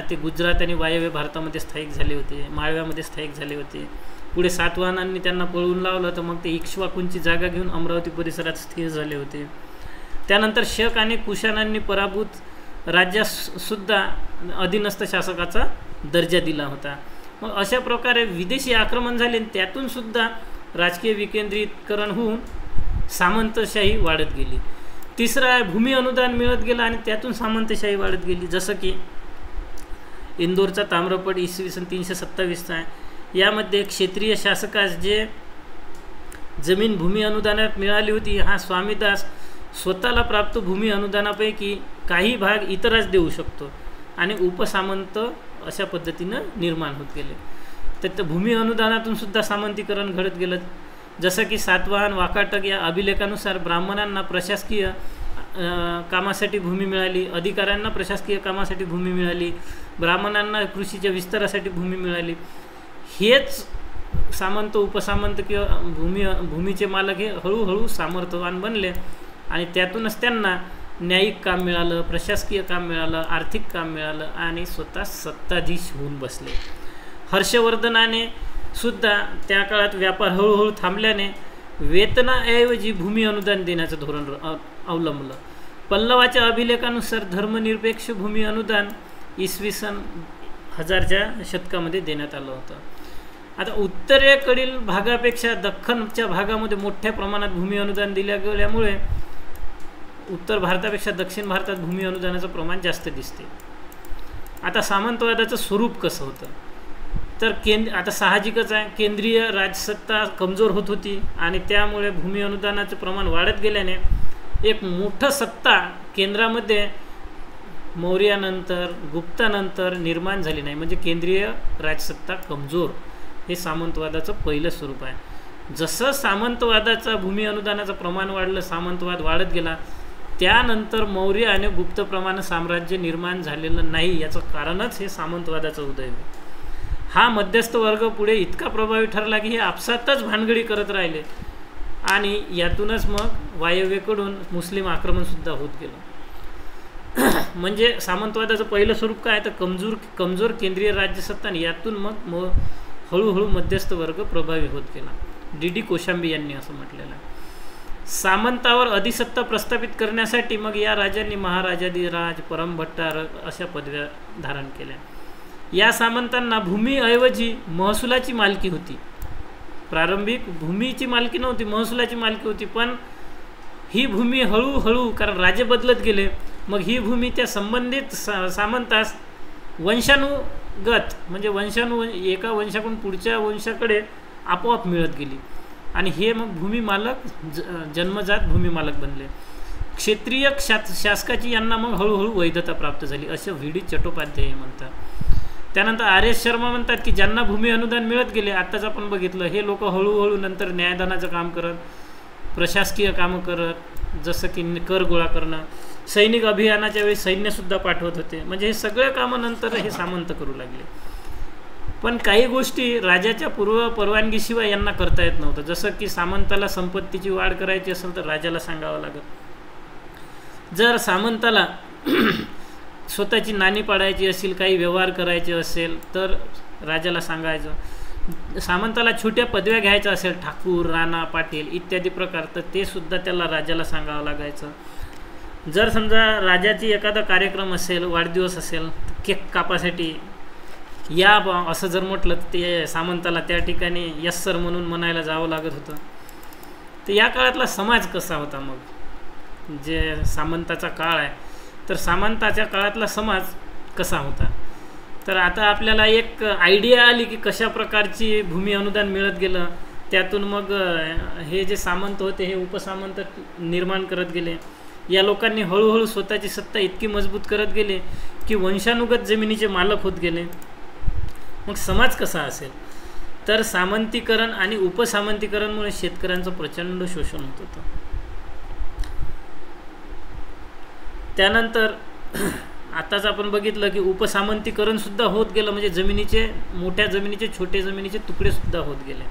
ते गुजरात आणि वायव्य भारतामध्ये स्थायिक झाले होते, माळव्यामध्ये स्थायिक झाले होते. पुढे सातवाहनांनी त्यांना पळवून लावलं तर मग ते इक्ष्वाकूंची जागा घेऊन अमरावती परिसरात स्थिर झाले होते. त्यानंतर शक आणि कुशाणांनी पराभूत राज्यासुद्धा अधीनस्थ शासकाचा दर्जा दिला होता. मग अशा प्रकारे विदेशी आक्रमण झाले, त्यातूनसुद्धा राजकीय विकेंद्रीकरण होऊन सामंतशाही वाढत गेली. तिसरं आहे भूमी अनुदान मिळत गेलं आणि त्यातून सामंतशाही वाढत गेली, जसं की इंदोरचा ताम्रपट इसवी 327 आहे. यामध्ये क्षेत्रीय शासकास जे जमीन भूमी अनुदानात मिळाली होती, हा स्वामीदास स्वतःला प्राप्त भूमी अनुदानापैकी काही भाग इतरांस देऊ शकतो आणि उपसामंत अशा पद्धतीनं निर्माण होत गेले. तर भूमी अनुदानातून सुद्धा सामंतीकरण घडत गेलं. जसं की सातवाहन वाकाटक या अभिलेखानुसार ब्राह्मणांना प्रशासकीय कामासाठी भूमी मिळाली, अधिकाऱ्यांना प्रशासकीय कामासाठी भूमी मिळाली, ब्राह्मणांना कृषीच्या विस्तारासाठी भूमी मिळाली. हेच सामंत उपसामंत किंवा भूमीचे मालक हे हळूहळू सामर्थ्यवान बनले आणि त्यातूनच त्यांना न्यायिक काम मिळालं, प्रशासकीय काम मिळालं, आर्थिक काम मिळालं आणि स्वतः सत्ताधीश होऊन बसले. हर्षवर्धनाने सुद्धा त्या काळात व्यापार हळूहळू थांबल्याने वेतनाऐवजी भूमी अनुदान देण्याचं धोरण अवलंबलं. पल्लवाच्या अभिलेखानुसार धर्मनिरपेक्ष भूमी अनुदान इसवी सन 1000च्या शतकामध्ये देण्यात आलं होतं. आता उत्तरेकडील भागापेक्षा दख्खनच्या भागामध्ये मोठ्या प्रमाणात भूमी अनुदान दिल्या गेल्यामुळे उत्तर भारतापेक्षा दक्षिण भारतात भूमी अनुदानाचं प्रमाण जास्त दिसते. आता सामंतवादाचं स्वरूप कसं होतं, तर आता साहजिकच आहे, केंद्रीय राजसत्ता कमजोर होत होती आणि त्यामुळे भूमी अनुदानाचं प्रमाण वाढत गेल्याने एक मोठं सत्ता केंद्रामध्ये मौर्यानंतर गुप्तानंतर निर्माण झाली नाही. म्हणजे केंद्रीय राजसत्ता कमजोर, हे सामंतवादाचं पहिलं स्वरूप आहे. जसं सामंतवादाचा भूमी अनुदानाचं प्रमाण वाढलं, सामंतवाद वाढत गेला, त्यानंतर मौर्य आणि गुप्तप्रमाण साम्राज्य निर्माण झालेलं नाही. याचं कारणच हे सामंतवादाचं उदय. हा मध्यस्थ वर्ग पुढे इतका प्रभावी ठरला की हे आपसातच भानगडी करत राहिले आणि यातूनच मग वायव्येकडून मुस्लिम आक्रमणसुद्धा होत गेलं. म्हणजे सामंतवादाचं पहिलं स्वरूप काय, तर कमजोर केंद्रीय राज्यसत्ता, यातून मग हळूहळू मध्यस्थ वर्ग प्रभावी होत गेला. डी कोशांबी यांनी असं म्हटलेलं आहे. सामंतावर अधिसत्ता प्रस्थापित करण्यासाठी मग या राजांनी महाराजाधिराज, परमभट्टारक अशा पदव्या धारण केल्या. या सामंतांना भूमीऐवजी महसुलाची मालकी होती. प्रारंभिक भूमीची मालकी नव्हती, महसुलाची मालकी होती. पण ही भूमी हळूहळू, कारण राजे बदलत गेले, मग ही भूमी त्या संबंधित सामंतास वंशानुगत, म्हणजे एका वंशाकडून पुढच्या वंशाकडे आपोआप मिळत गेली आणि हे मग भूमी मालक जन्मजात भूमी मालक बनले. क्षेत्रीय शासकाची यांना मग हळूहळू वैधता प्राप्त झाली, असं व्ही डी चट्टोपाध्याय म्हणतात. त्यानंतर आर एस शर्मा म्हणतात की ज्यांना भूमी अनुदान मिळत गेले, आत्ताच आपण बघितलं, हे लोक हळूहळू नंतर न्यायदानाचं काम करत, प्रशासकीय कामं करत, जसं की कर गोळा करणं, सैनिक अभियानाच्या वेळी सैन्यसुद्धा पाठवत होते. म्हणजे हे सगळे कामं नंतर हे सामंत करू लागले. पण काही गोष्टी राजाच्या पूर्व परवानगीशिवाय यांना करता येत नव्हतं. जसं की सामंताला संपत्तीची वाढ करायची असेल तर राजाला सांगावं लागत. जर सामंताला स्वतःची नाणी पाडायची असेल, काही व्यवहार करायचे असेल तर राजाला सांगायचं. सामंताला छोट्या पदव्या घ्यायच्या असेल, ठाकूर, राणा, पाटील इत्यादी प्रकार, तर ते सुद्धा त्याला राजाला सांगावं लागायचं. जर समजा राजाची एखादा कार्यक्रम असेल, वाढदिवस असेल, केक कापासाठी या असं जर म्हटलं तर ते सामंताला त्या ठिकाणी यस सर म्हणून म्हणायला जावं लागत होतं. तर या काळातला समाज कसा होता, मग जे सामंताचा काळ आहे, तर सामंताच्या काळातला समाज कसा होता, तर आता आपल्याला एक आयडिया आली की कशा प्रकारची भूमी अनुदान मिळत गेलं. त्यातून मग हे जे सामंत होते हे उपसामंत निर्माण करत गेले. या लोकांनी हळूहळू स्वतःची सत्ता इतकी मजबूत करत गेले की वंशानुगत जमिनीचे मालक होत गेले. मग समाज कसा असेल, तर सामंतीकरण आणि उपसामंतीकरणमुळे शेतकऱ्यांचं प्रचंड शोषण होत होतं. त्यानंतर आताच आपण बघितलं की उपसामंतीकरणसुद्धा होत गेलं, म्हणजे जमिनीचे, मोठ्या जमिनीचे, छोटे जमिनीचे तुकडेसुद्धा होत गेले.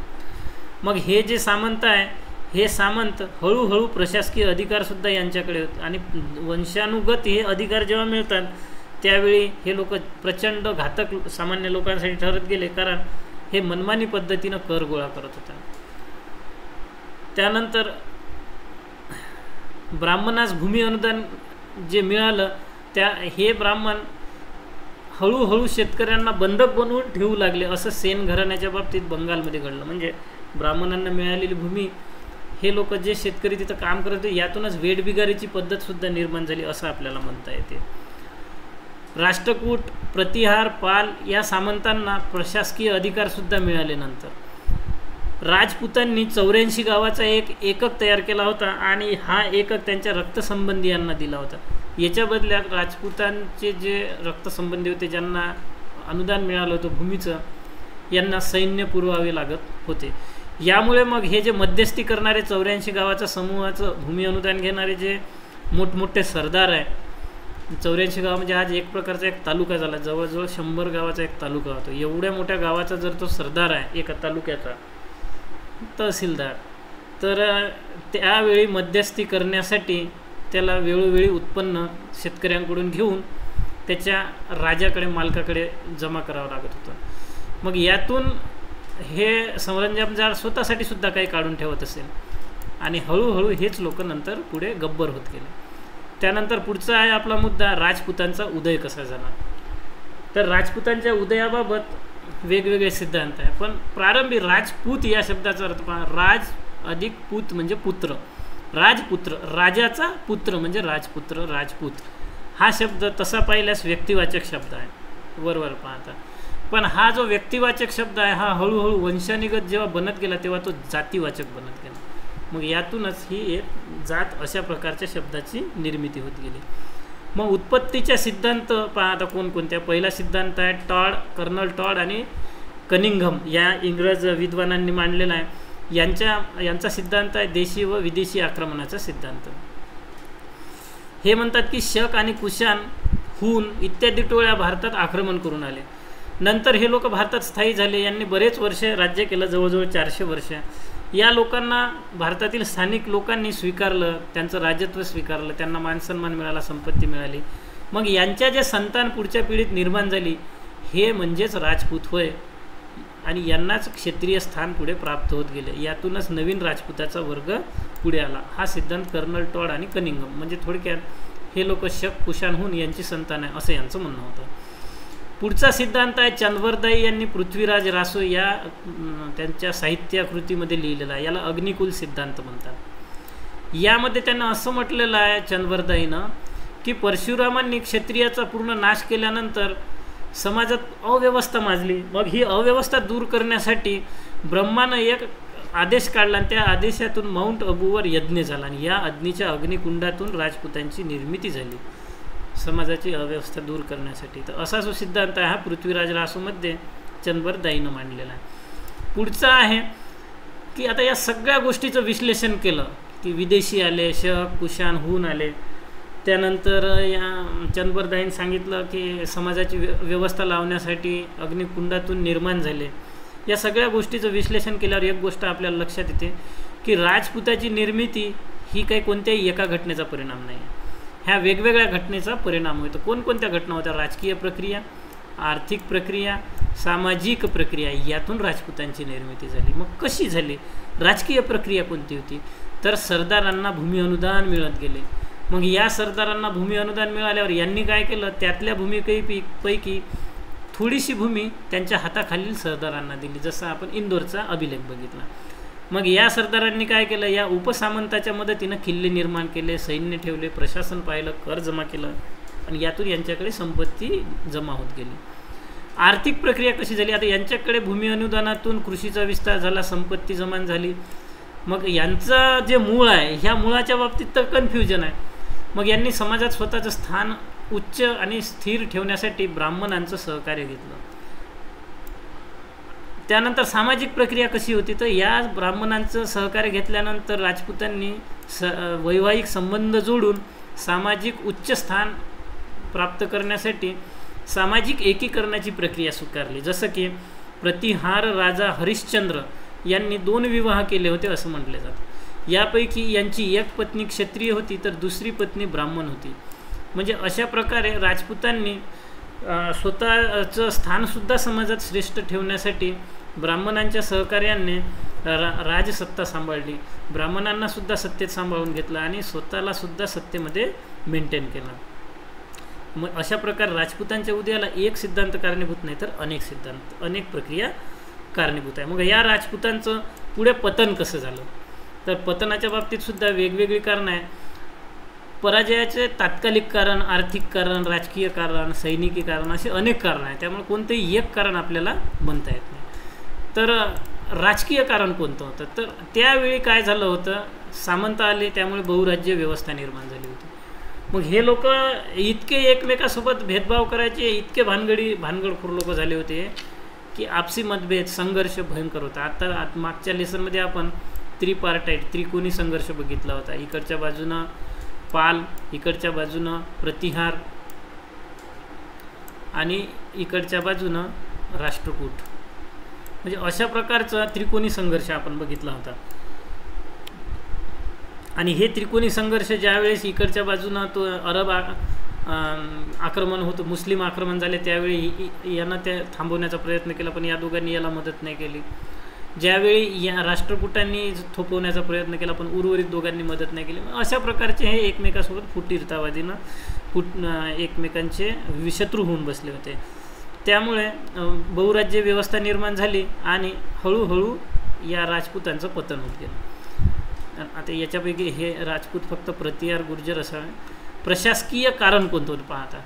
मग हे जे सामंत आहे, हे सामंत हळूहळू प्रशासकीय अधिकारसुद्धा यांच्याकडे होते आणि वंशानुगत हे अधिकार जेव्हा मिळतात त्यावेळी हे लोक प्रचंड घातक सामान्य लोकांसाठी ठरत गेले, कारण हे मनमानी पद्धतीनं कर गोळा करत होता. त्यानंतर ब्राह्मणास भूमी अनुदान जे मिळालं, हे ब्राह्मण हळूहळू शेतकऱ्यांना बंधक बनवून ठेवू लागले. असं सेन घराण्याच्या बाबतीत बंगालमध्ये घडलं. म्हणजे ब्राह्मणांना मिळालेली भूमी, हे लोक जे शेतकरी तिथं काम करत होते, यातूनच वेठबिगारीची पद्धतसुद्धा निर्माण झाली असं आपल्याला म्हणता येते. राष्ट्रकूट, प्रतिहार, पाल या सामंतांना प्रशासकीय अधिकारसुद्धा मिळाले. नंतर राजपुतांनी 84 गावाचा एक एकक तयार केला होता आणि हा एकक त्यांच्या रक्तसंबंधियांना दिला होता. याच्या बदल्यात राजपुतांचे जे रक्तसंबंधी होते, ज्यांना अनुदान मिळालं होतं भूमीचं, यांना सैन्य पुरवावे लागत होते. यामुळे मग हे जे मध्यस्थी करणारे 84 गावाच्या समूहाचं भूमी अनुदान घेणारे जे मोठमोठे सरदार आहे, 84 गाव म्हणजे आज एक प्रकारचा एक तालुका झाला, जवळजवळ 100 गावाचा एक तालुका होतो. एवढ्या मोठ्या गावाचा जर तो सरदार आहे एका तालुक्याचा, तहसीलदार, तर त्यावेळी मध्यस्थी करण्यासाठी त्याला वेळोवेळी उत्पन्न शेतकऱ्यांकडून घेऊन त्याच्या राजाकडे, मालकाकडे जमा करावं लागत होतं. मग यातून हे सरंजामदार स्वतःसाठी सुद्धा काही काढून ठेवत असेल आणि हळूहळू हेच लोक नंतर पुढे गब्बर होत गेले. त्यानंतर पुढचा आहे आपला मुद्दा, राजपुतांचा उदय कसा झाला. तर राजपुतांच्या उदयाबाबत वेगवेगळे सिद्धांत आहे, पण प्रारंभी राजपूत या शब्दाचा अर्थ पहा. राज अधिक पूत म्हणजे पुत्र, राजपुत्र, राजाचा पुत्र म्हणजे राजपुत्र, राजपूत. हा शब्द तसा पाहिल्यास व्यक्तिवाचक शब्द आहे, वरवर पाहता. पण हा जो व्यक्तिवाचक शब्द आहे हा हळूहळू वंशानिगत जेव्हा बनत गेला तेव्हा तो जातीवाचक बनत गेला. मग यातूनच ही एक जात अशा प्रकारच्या शब्दाची निर्मिती होत गेली. मग उत्पत्तीच्या सिद्धांत पहा आता कोणकोणत्या. पहिला सिद्धांत आहे टॉड, कर्नल टॉड आणि कनिंघम या इंग्रज विद्वानांनी मांडलेला आहे. यांचा सिद्धांत आहे देशी व विदेशी आक्रमणाचा सिद्धांत. हे म्हणतात की शक आणि कुशाण, हून इत्यादी टोळ्या भारतात आक्रमण करून आले. नंतर हे लोक भारतात स्थायी झाले. यांनी बरेच वर्ष राज्य केलं, जवळजवळ 400 वर्ष. या लोकांना भारतातील स्थानिक लोकांनी स्वीकारलं, त्यांचं राजत्व स्वीकारलं, त्यांना मानसन्मान मिळाला, संपत्ती मिळाली. मग यांच्या जे संतान पुढच्या पिढीत निर्माण झाली हे म्हणजेच राजपूत होय, आणि यांनाच क्षत्रिय स्थान पुढे प्राप्त होत गेले. यातूनच नवीन राजपुताचा वर्ग पुढे आला. हा सिद्धांत कर्नल टॉड आणि कनिंघम म्हणजे थोडक्यात हे लोक शक कुशाणहून यांची संतान आहे असं यांचं म्हणणं होतं. पुढचा सिद्धांत आहे चंदवरदाई यांनी पृथ्वीराज रासो या त्यांच्या साहित्याकृतीमध्ये लिहिलेला आहे. याला अग्निकुल सिद्धांत म्हणतात. यामध्ये त्यांना असं म्हटलेलं आहे चंदवरदाईनं की परशुरामांनी क्षत्रियाचा पूर्ण नाश केल्यानंतर समाजात अव्यवस्था माजली. मग ही अव्यवस्था दूर करण्यासाठी ब्रह्मानं एक आदेश काढला आणि त्या आदेशातून माउंट अबूवर यज्ञ झाला आणि या अग्नीच्या अग्निकुंडातून राजपुतांची निर्मिती झाली समाजाची अव्यवस्था दूर करण्यासाठी. तर असा जो सिद्धांत आहे हा पृथ्वीराज रासोमध्ये चंदवरदाईनं मांडलेला आहे. पुढचा आहे की आता या सगळ्या गोष्टीचं विश्लेषण केलं की विदेशी आले, शक कुशाण हून आले, त्यानंतर या चंदवरदाईंनी सांगितलं की समाजाची व्यवस्था लावण्यासाठी अग्निकुंडातून निर्माण झाले. या सगळ्या गोष्टीचं विश्लेषण केल्यावर एक गोष्ट आपल्याला लक्षात येते की राजपुताची निर्मिती ही काही कोणत्याही एका घटनेचा परिणाम नाही, ह्या वेगवेगळ्या घटनेचा परिणाम होतो. कोणकोणत्या घटना होत्या? राजकीय प्रक्रिया, आर्थिक प्रक्रिया, सामाजिक प्रक्रिया, यातून राजपुतांची निर्मिती झाली. मग कशी झाली? राजकीय प्रक्रिया कोणती होती? तर सरदारांना भूमी अनुदान मिळत गेले. मग या सरदारांना भूमी अनुदान मिळाल्यावर यांनी काय केलं, त्यातल्या भूमिकेपैकी थोडीशी भूमी त्यांच्या हाताखालील सरदारांना दिली, जसं आपण इंदोरचा अभिलेख बघितला. मग या सरदारांनी काय केलं, या उपसामंताच्या मदतीनं किल्ले निर्माण केले, सैन्य ठेवले, प्रशासन पाहिलं, कर जमा केलं आणि यातून यांच्याकडे संपत्ती जमा होत गेली. आर्थिक प्रक्रिया कशी झाली? आता यांच्याकडे भूमी अनुदानातून कृषीचा विस्तार झाला, संपत्ती जमा झाली. मग यांचं जे मूळ आहे ह्या मुळाच्या बाबतीत तर कन्फ्युजन आहे. मग यांनी समाजात स्वतःचं स्थान उच्च आणि स्थिर ठेवण्यासाठी ब्राह्मणांचं सहकार्य घेतलं. त्यानंतर सामाजिक प्रक्रिया कशी होती? तर या ब्राह्मणांचं सहकार्य घेतल्यानंतर राजपुतांनी वैवाहिक संबंध जोडून सामाजिक उच्च स्थान प्राप्त करण्यासाठी सामाजिक एकीकरणाची प्रक्रिया स्वीकारली. जसं की प्रतिहार राजा हरिश्चंद्र यांनी 2 विवाह केले होते असं म्हटले जातं. यापैकी यांची एक पत्नी क्षत्रिय होती तर दुसरी पत्नी ब्राह्मण होती. म्हणजे अशा प्रकारे राजपुतांनी स्वतःचं स्थानसुद्धा समाजात श्रेष्ठ ठेवण्यासाठी ब्राह्मणांच्या सहकार्याने राजसत्ता सांभाळली, ब्राह्मणांनासुद्धा सत्तेत सांभाळून घेतलं आणि स्वतःलासुद्धा सत्तेमध्ये मेंटेन केलं. मग अशा प्रकारे राजपुतांच्या उदयाला एक सिद्धांत कारणीभूत नाही तर अनेक सिद्धांत, अनेक प्रक्रिया कारणीभूत आहे. मग या राजपुतांचं पुढे पतन कसं झालं? तर पतनाच्या बाबतीतसुद्धा वेगवेगळी कारणं आहे. पराजयाचे तात्कालिक कारण, आर्थिक कारण, राजकीय कारण, सैनिकी कारण, असे अनेक कारणं आहेत. त्यामुळे कोणतंही एक कारण आपल्याला म्हणता येत नाही. तर राजकीय कारण कोणतं होतं? तर त्यावेळी काय झालं होतं, सामंत आले त्यामुळे बहुराज्य व्यवस्था निर्माण झाली होती. मग हे लोक इतके एकमेकासोबत भेदभाव करायचे, इतके भानगडखोर लोक झाले होते की आपसी मतभेद संघर्ष भयंकर होता. आता मागच्या लेसनमध्ये आपण त्रिपार्टाईट त्रिकोणी संघर्ष बघितला होता. इकडच्या बाजूनं पाल, इकडच्या बाजूनं प्रतिहार आणि इकडच्या बाजूनं राष्ट्रकूट, म्हणजे अशा प्रकारचा त्रिकोणी संघर्ष आपण बघितला होता. आणि हे त्रिकोणी संघर्ष ज्यावेळेस इकडच्या बाजूनं तो अरब आक्रमण होतं, मुस्लिम आक्रमण झाले, त्यावेळी यांना ते थांबवण्याचा प्रयत्न केला, पण या दोघांनी याला मदत नाही केली. ज्यावेळी या राष्ट्रकूटांनी थोपवण्याचा प्रयत्न केला, पण उर्वरित दोघांनी मदत नाही केली. अशा प्रकारचे हे एकमेकासोबत फुटीरतावादीनं एकमेकांचे शत्रू होऊन बसले होते. त्यामुळे बहुराज्य व्यवस्था निर्माण झाली आणि हळूहळू या राजपूतांचं पतन होत गेलं. आता याच्यापैकी हे राजपूत फक्त प्रतिहार गुर्जर असावे. प्रशासकीय कारण कोणतं होतं पाहता,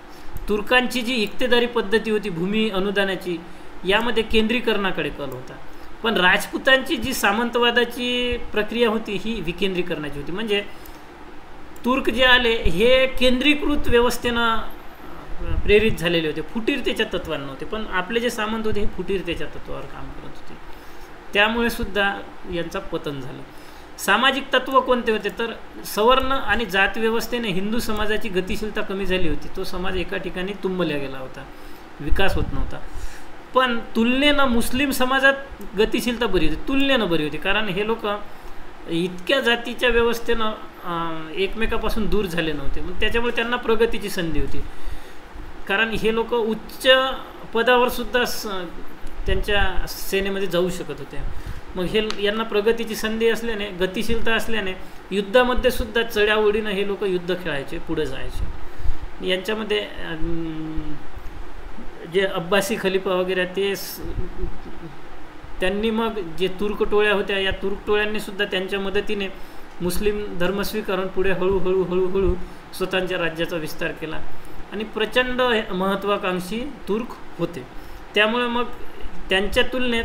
तुर्कांची जी इक्तेदारी पद्धती होती भूमी अनुदानाची, यामध्ये केंद्रीकरणाकडे कल होता. पण राजपूतांची जी सामंतवादाची प्रक्रिया होती ही विकेंद्रीकरणाची होती. म्हणजे तुर्क जे आले हे केंद्रीकृत व्यवस्थेनं प्रेरित झालेले होते, फुटीरतेच्या तत्वांना नव्हते. पण आपले जे सामंत होते हे फुटीरतेच्या तत्वावर काम करत होते, त्यामुळे सुद्धा यांचा पतन झालं. सामाजिक तत्व कोणते होते, तर सवर्ण आणि जात व्यवस्थेने हिंदू समाजाची गतिशीलता कमी झाली होती. तो समाज एका ठिकाणी तुंबल्या गेला होता, विकास होत नव्हता. पण तुलनेनं मुस्लिम समाजात गतिशीलता बरी होती, तुलनेनं बरी होती. कारण हे लोक इतक्या जातीच्या व्यवस्थेनं एकमेकापासून दूर झाले नव्हते, मग त्याच्यामुळे त्यांना प्रगतीची संधी होती. कारण हे लोक उच्च पदावर सुद्धा त्यांच्या सेनेमध्ये जाऊ शकत होते. मग हे यांना प्रगतीची संधी असल्याने, गतिशीलता असल्याने युद्धामध्ये सुद्धा चढ्याओढीनं हे लोक युद्ध खेळायचे, पुढे जायचे. यांच्यामध्ये जे अब्बासी खलिफा वगैरे ते त्यांनी मग जे तुर्क टोळ्या होत्या, या तुर्क टोळ्यांनी सुद्धा त्यांच्या मदतीने मुस्लिम धर्म स्वीकारून पुढे हळूहळू स्वतःच्या राज्याचा विस्तार केला. आणि प्रचंड महत्त्वाकांक्षी तुर्क होते. त्यामुळे मग त्यांच्या तुलनेत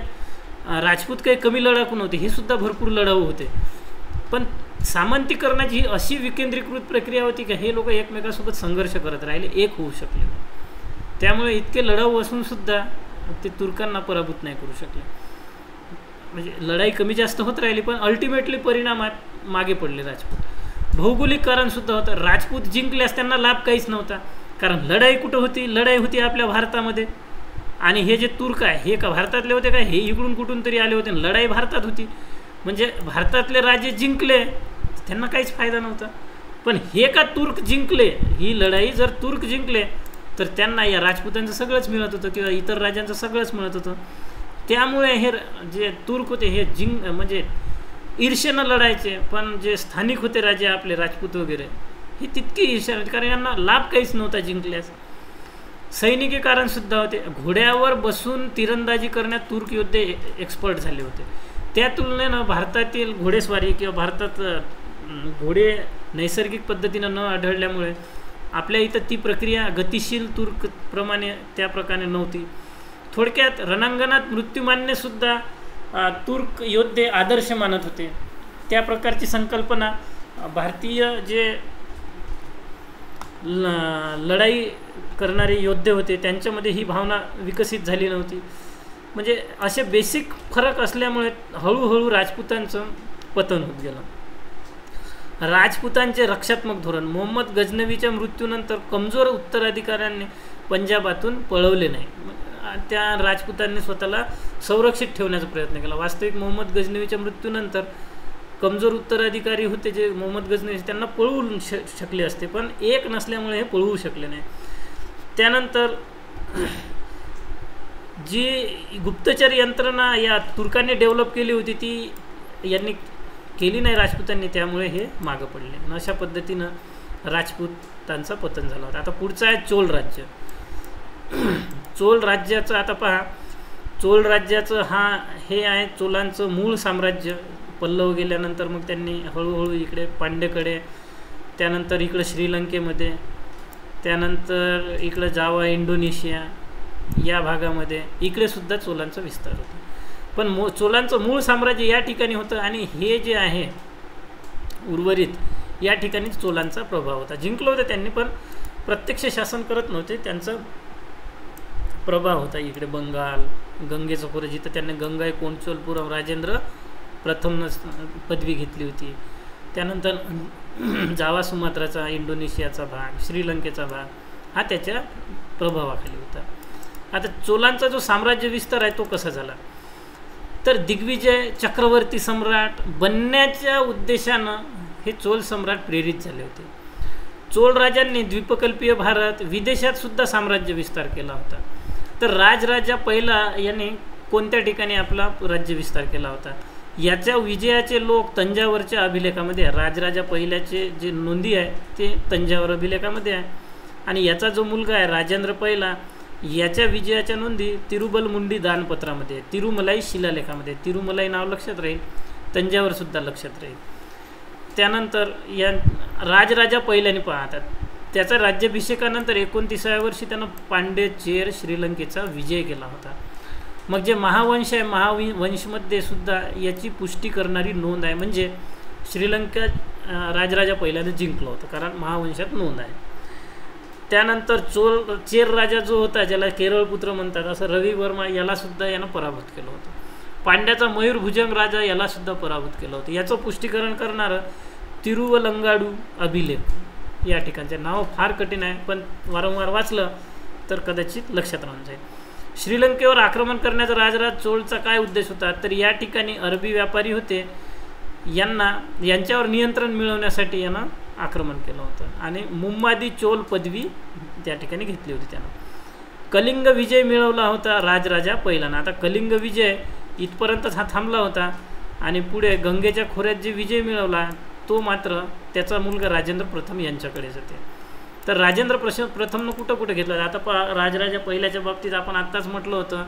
राजपूत काही कमी लढाकू नव्हते, हे सुद्धा भरपूर लढाऊ होते. पण सामंतीकरणाची ही अशी विकेंद्रीकृत प्रक्रिया होती की हे लोक एकमेकांसोबत संघर्ष करत राहिले, एक होऊ शकले. त्यामुळे इतके लढाऊ असूनसुद्धा ते तुर्कांना पराभूत नाही करू शकले. म्हणजे लढाई कमी जास्त होत राहिली, पण अल्टिमेटली परिणामात मागे पडले राजपूत. भौगोलिक कारणसुद्धा होतं. राजपूत जिंकल्यास त्यांना लाभ काहीच नव्हता, कारण लढाई कुठं होती, लढाई होती आपल्या भारतामध्ये. आणि हे जे तुर्क आहे हे का भारतातले होते का, हे इकडून कुठून तरी आले होते, लढाई भारतात होती. म्हणजे भारतातले राजे जिंकले, त्यांना काहीच फायदा नव्हता. पण हे का तुर्क जिंकले, ही लढाई जर तुर्क जिंकले तर त्यांना या राजपूतांचं सगळंच मिळत होतं किंवा इतर राजांचं सगळंच मिळत होतं. त्यामुळे हे जे तुर्क होते हे म्हणजे ईर्षेनं लढायचे. पण जे स्थानिक होते राजे आपले राजपूत वगैरे, हे तितकी ईर्ष्या होती, कारण यांना लाभ काहीच नव्हता जिंकल्यास. सैनिकी कारणसुद्धा होते. घोड्यावर बसून तिरंदाजी करण्यात तुर्क योद्धे एक्सपर्ट झाले होते. त्या तुलनेनं भारतातील घोडेस्वारी किंवा भारतात घोडे नैसर्गिक पद्धतीनं न आढळल्यामुळे आपल्या इथं ती प्रक्रिया गतिशील तुर्कप्रमाणे त्या प्रकारे नव्हती. थोडक्यात रणांगणात मृत्यू मानणेसुद्धा तुर्क योद्धे आदर्श मानत होते. त्या प्रकारची संकल्पना भारतीय जे लढाई करणारे योद्धे होते त्यांच्यामध्ये ही भावना विकसित झाली नव्हती. म्हणजे असे बेसिक फरक असल्यामुळे हळूहळू राजपूतांचं पतन होत गेलं. राजपूतांचे रक्षात्मक धोरण. मोहम्मद गजनवीच्या मृत्यूनंतर कमजोर उत्तराधिकाऱ्यांनी पंजाबातून पळवले नाही. त्या राजपूतांनी स्वतःला संरक्षित ठेवण्याचा प्रयत्न केला. वास्तविक मोहम्मद गजनवीच्या मृत्यूनंतर कमजोर उत्तराधिकारी होते जे मोहम्मद गजनवी, त्यांना पळवू शकले असते, पण एक नसल्यामुळे हे पळवू शकले नाही. त्यानंतर जी गुप्तचर यंत्रणा या तुर्कांनी डेव्हलप केली होती ती यांनी केली नाही राजपूतांनी, त्यामुळे हे मागं पडले. अशा पद्धतीनं राजपूतांचं पतन झालं होतं. आता पुढचं आहे चोल राज्य. चोल राज्याचं आता पहा, चोल राज्याचं हे आहे चोलांचं मूळ साम्राज्य. पल्लव गेल्यानंतर मग त्यांनी हळूहळू इकडे पांड्यकडे, त्यानंतर इकडं श्रीलंकेमध्ये, त्यानंतर इकडं जावा इंडोनेशिया या भागामध्ये इकडे सुद्धा चोलांचा विस्तार होता. पण चोलांचं मूळ साम्राज्य या ठिकाणी होतं आणि हे जे आहे उर्वरित या ठिकाणी चोलांचा प्रभाव होता. जिंकलं होतं त्यांनी, पण प्रत्यक्ष शासन करत नव्हते. त्यांचं प्रभाव होता इकडे बंगाल, गंगेचं खोरं, जिथं त्यांनी गंगाई कोंडचोलपुरम राजेंद्र प्रथमनं पदवी घेतली होती. त्यानंतर जावा सुमात्राचा, इंडोनेशियाचा भाग, श्रीलंकेचा भाग हा त्याच्या प्रभावाखाली होता. आता चोलांचा जो साम्राज्य विस्तार आहे तो कसा झाला, तर दिग्विजय चक्रवर्ती सम्राट बनण्याच्या उद्देशानं हे चोल सम्राट प्रेरित झाले होते. चोळ राजांनी द्वीपकल्पीय भारत, विदेशात सुद्धा साम्राज्य विस्तार केला होता. तर राजराजा पहिला याने कोणत्या ठिकाणी आपला राज्य विस्तार केला होता, याच्या विजयाचे लोक तंजावरच्या अभिलेखामध्ये आहे. राजराजा पहिल्याचे जे नोंदी आहे ते तंजावर अभिलेखामध्ये आहे. आणि याचा जो मुलगा आहे राजेंद्र पहिला, याच्या विजयाच्या नोंदी तिरुबलमुंडी दानपत्रामध्ये, तिरुमलाई शिलालेखामध्ये. तिरुमलाई नाव लक्षात राहील, तंजावरसुद्धा लक्षात राहील. त्यानंतर या राजराजा पहिल्याने पाहतात, त्याचा राज्याभिषेकानंतर 29व्या वर्षी त्यानं पांड्य, चेर, श्रीलंकेचा विजय केला होता. मग जे महावंश आहे, महावंशमध्ये सुद्धा याची पुष्टी करणारी नोंद आहे. म्हणजे श्रीलंका राजराजा पहिल्याने जिंकलं होतं, कारण महावंशात नोंद आहे. त्यानंतर चेर राजा जो होता, ज्याला केरळपुत्र म्हणतात, असं रवी वर्मा, यालासुद्धा यानं पराभूत केलं होतं. पांड्याचा मयूरभुजंग राजा यालासुद्धा पराभूत केलं होतं. याचं पुष्टीकरण करणारं तिरुवलंगाडू अभिलेख, या ठिकाणचे नाव फार कठीण आहे, पण वारंवार वाचलं तर कदाचित लक्षात राहून जाईल. श्रीलंकेवर आक्रमण करण्याचा राजराज चोळचा काय उद्देश होता, तर या ठिकाणी अरबी व्यापारी होते, यांच्यावर नियंत्रण मिळवण्यासाठी यानं आक्रमण केलं होतं. आणि मुम्मादी चोल पदवी त्या ठिकाणी घेतली होती त्यानं. कलिंग विजय मिळवला होता राजराजा पहिल्यानं. आता कलिंग विजय इथपर्यंतच हा थांबला होता, आणि पुढे गंगेच्या खोऱ्यात जे विजय मिळवला तो मात्र त्याचा मुलगा राजेंद्र प्रथम यांच्याकडेच होते. तर राजेंद्र प्रथमनं कुठं घेतलं. आता राजराजा पहिल्याच्या बाबतीत आपण आत्ताच म्हटलं होतं,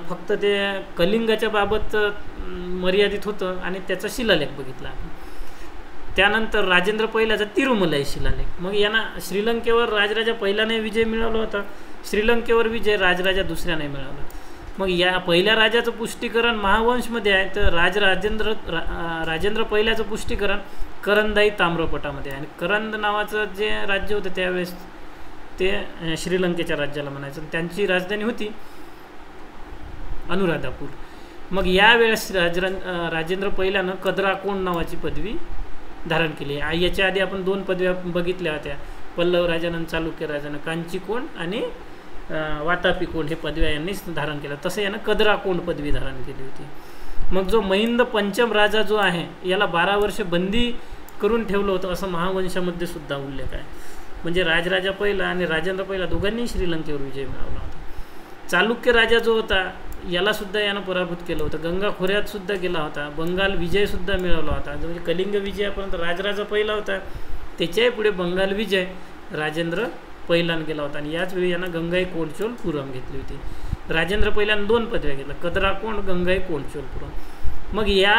फक्त ते कलिंगाच्या बाबत मर्यादित होतं आणि त्याचा शिलालेख बघितला. त्यानंतर राजेंद्र पहिल्याचा तिरुमलाई शिलालेख. मग यांना श्रीलंकेवर राजराजा पहिल्याने विजय मिळवला होता, श्रीलंकेवर विजय राजराजा दुसऱ्याने मिळवला. मग या पहिल्या राजाचं पुष्टीकरण महावंशमध्ये आहे, तर राजेंद्र पहिल्याचं पुष्टीकरण करंदाई ताम्रपटामध्ये आहे. आणि करंद नावाचं जे राज्य होतं त्यावेळेस ते श्रीलंकेच्या राज्याला म्हणायचं, त्यांची राजधानी होती अनुराधापूर. मग यावेळेस राजेंद्र पहिल्यानं कदराकोंड नावाची पदवी धारण केली. याच्या आधी आपण 2 पदव्या बघितल्या होत्या, पल्लव राजानं, चालुक्य राजानं. कांचीकोंड आणि वातापीकोंड हे पदव्या यांनी धारण केल्या. तसं यानं कदराकोंड पदवी धारण केली होती. मग जो महिंद पंचम राजा जो आहे, याला 12 वर्ष बंदी करून ठेवलं होतं, असं महावंशामध्ये सुद्धा उल्लेख आहे. म्हणजे राजराजा पहिला आणि राजेंद्र पहिला दोघांनी श्रीलंकेवर विजय मिळवला होता. चालुक्य राजा जो होता यालासुद्धा यानं पराभूत केलं होतं, गंगा खोऱ्यात सुद्धा गेला होता, बंगाल विजयसुद्धा मिळवला होता. म्हणजे कलिंग विजयापर्यंत राजराजा पहिला होता, त्याच्याही पुढे बंगाल विजय राजेंद्र पहिल्यानं गेला होता. आणि याच वेळी यानं गंगाई कोंडचोलपुरम घेतली होती. राजेंद्र पहिल्यानं 2 पदव्या घेतल्या, कदराकोंड, गंगाई कोंडचोलपुरम. मग या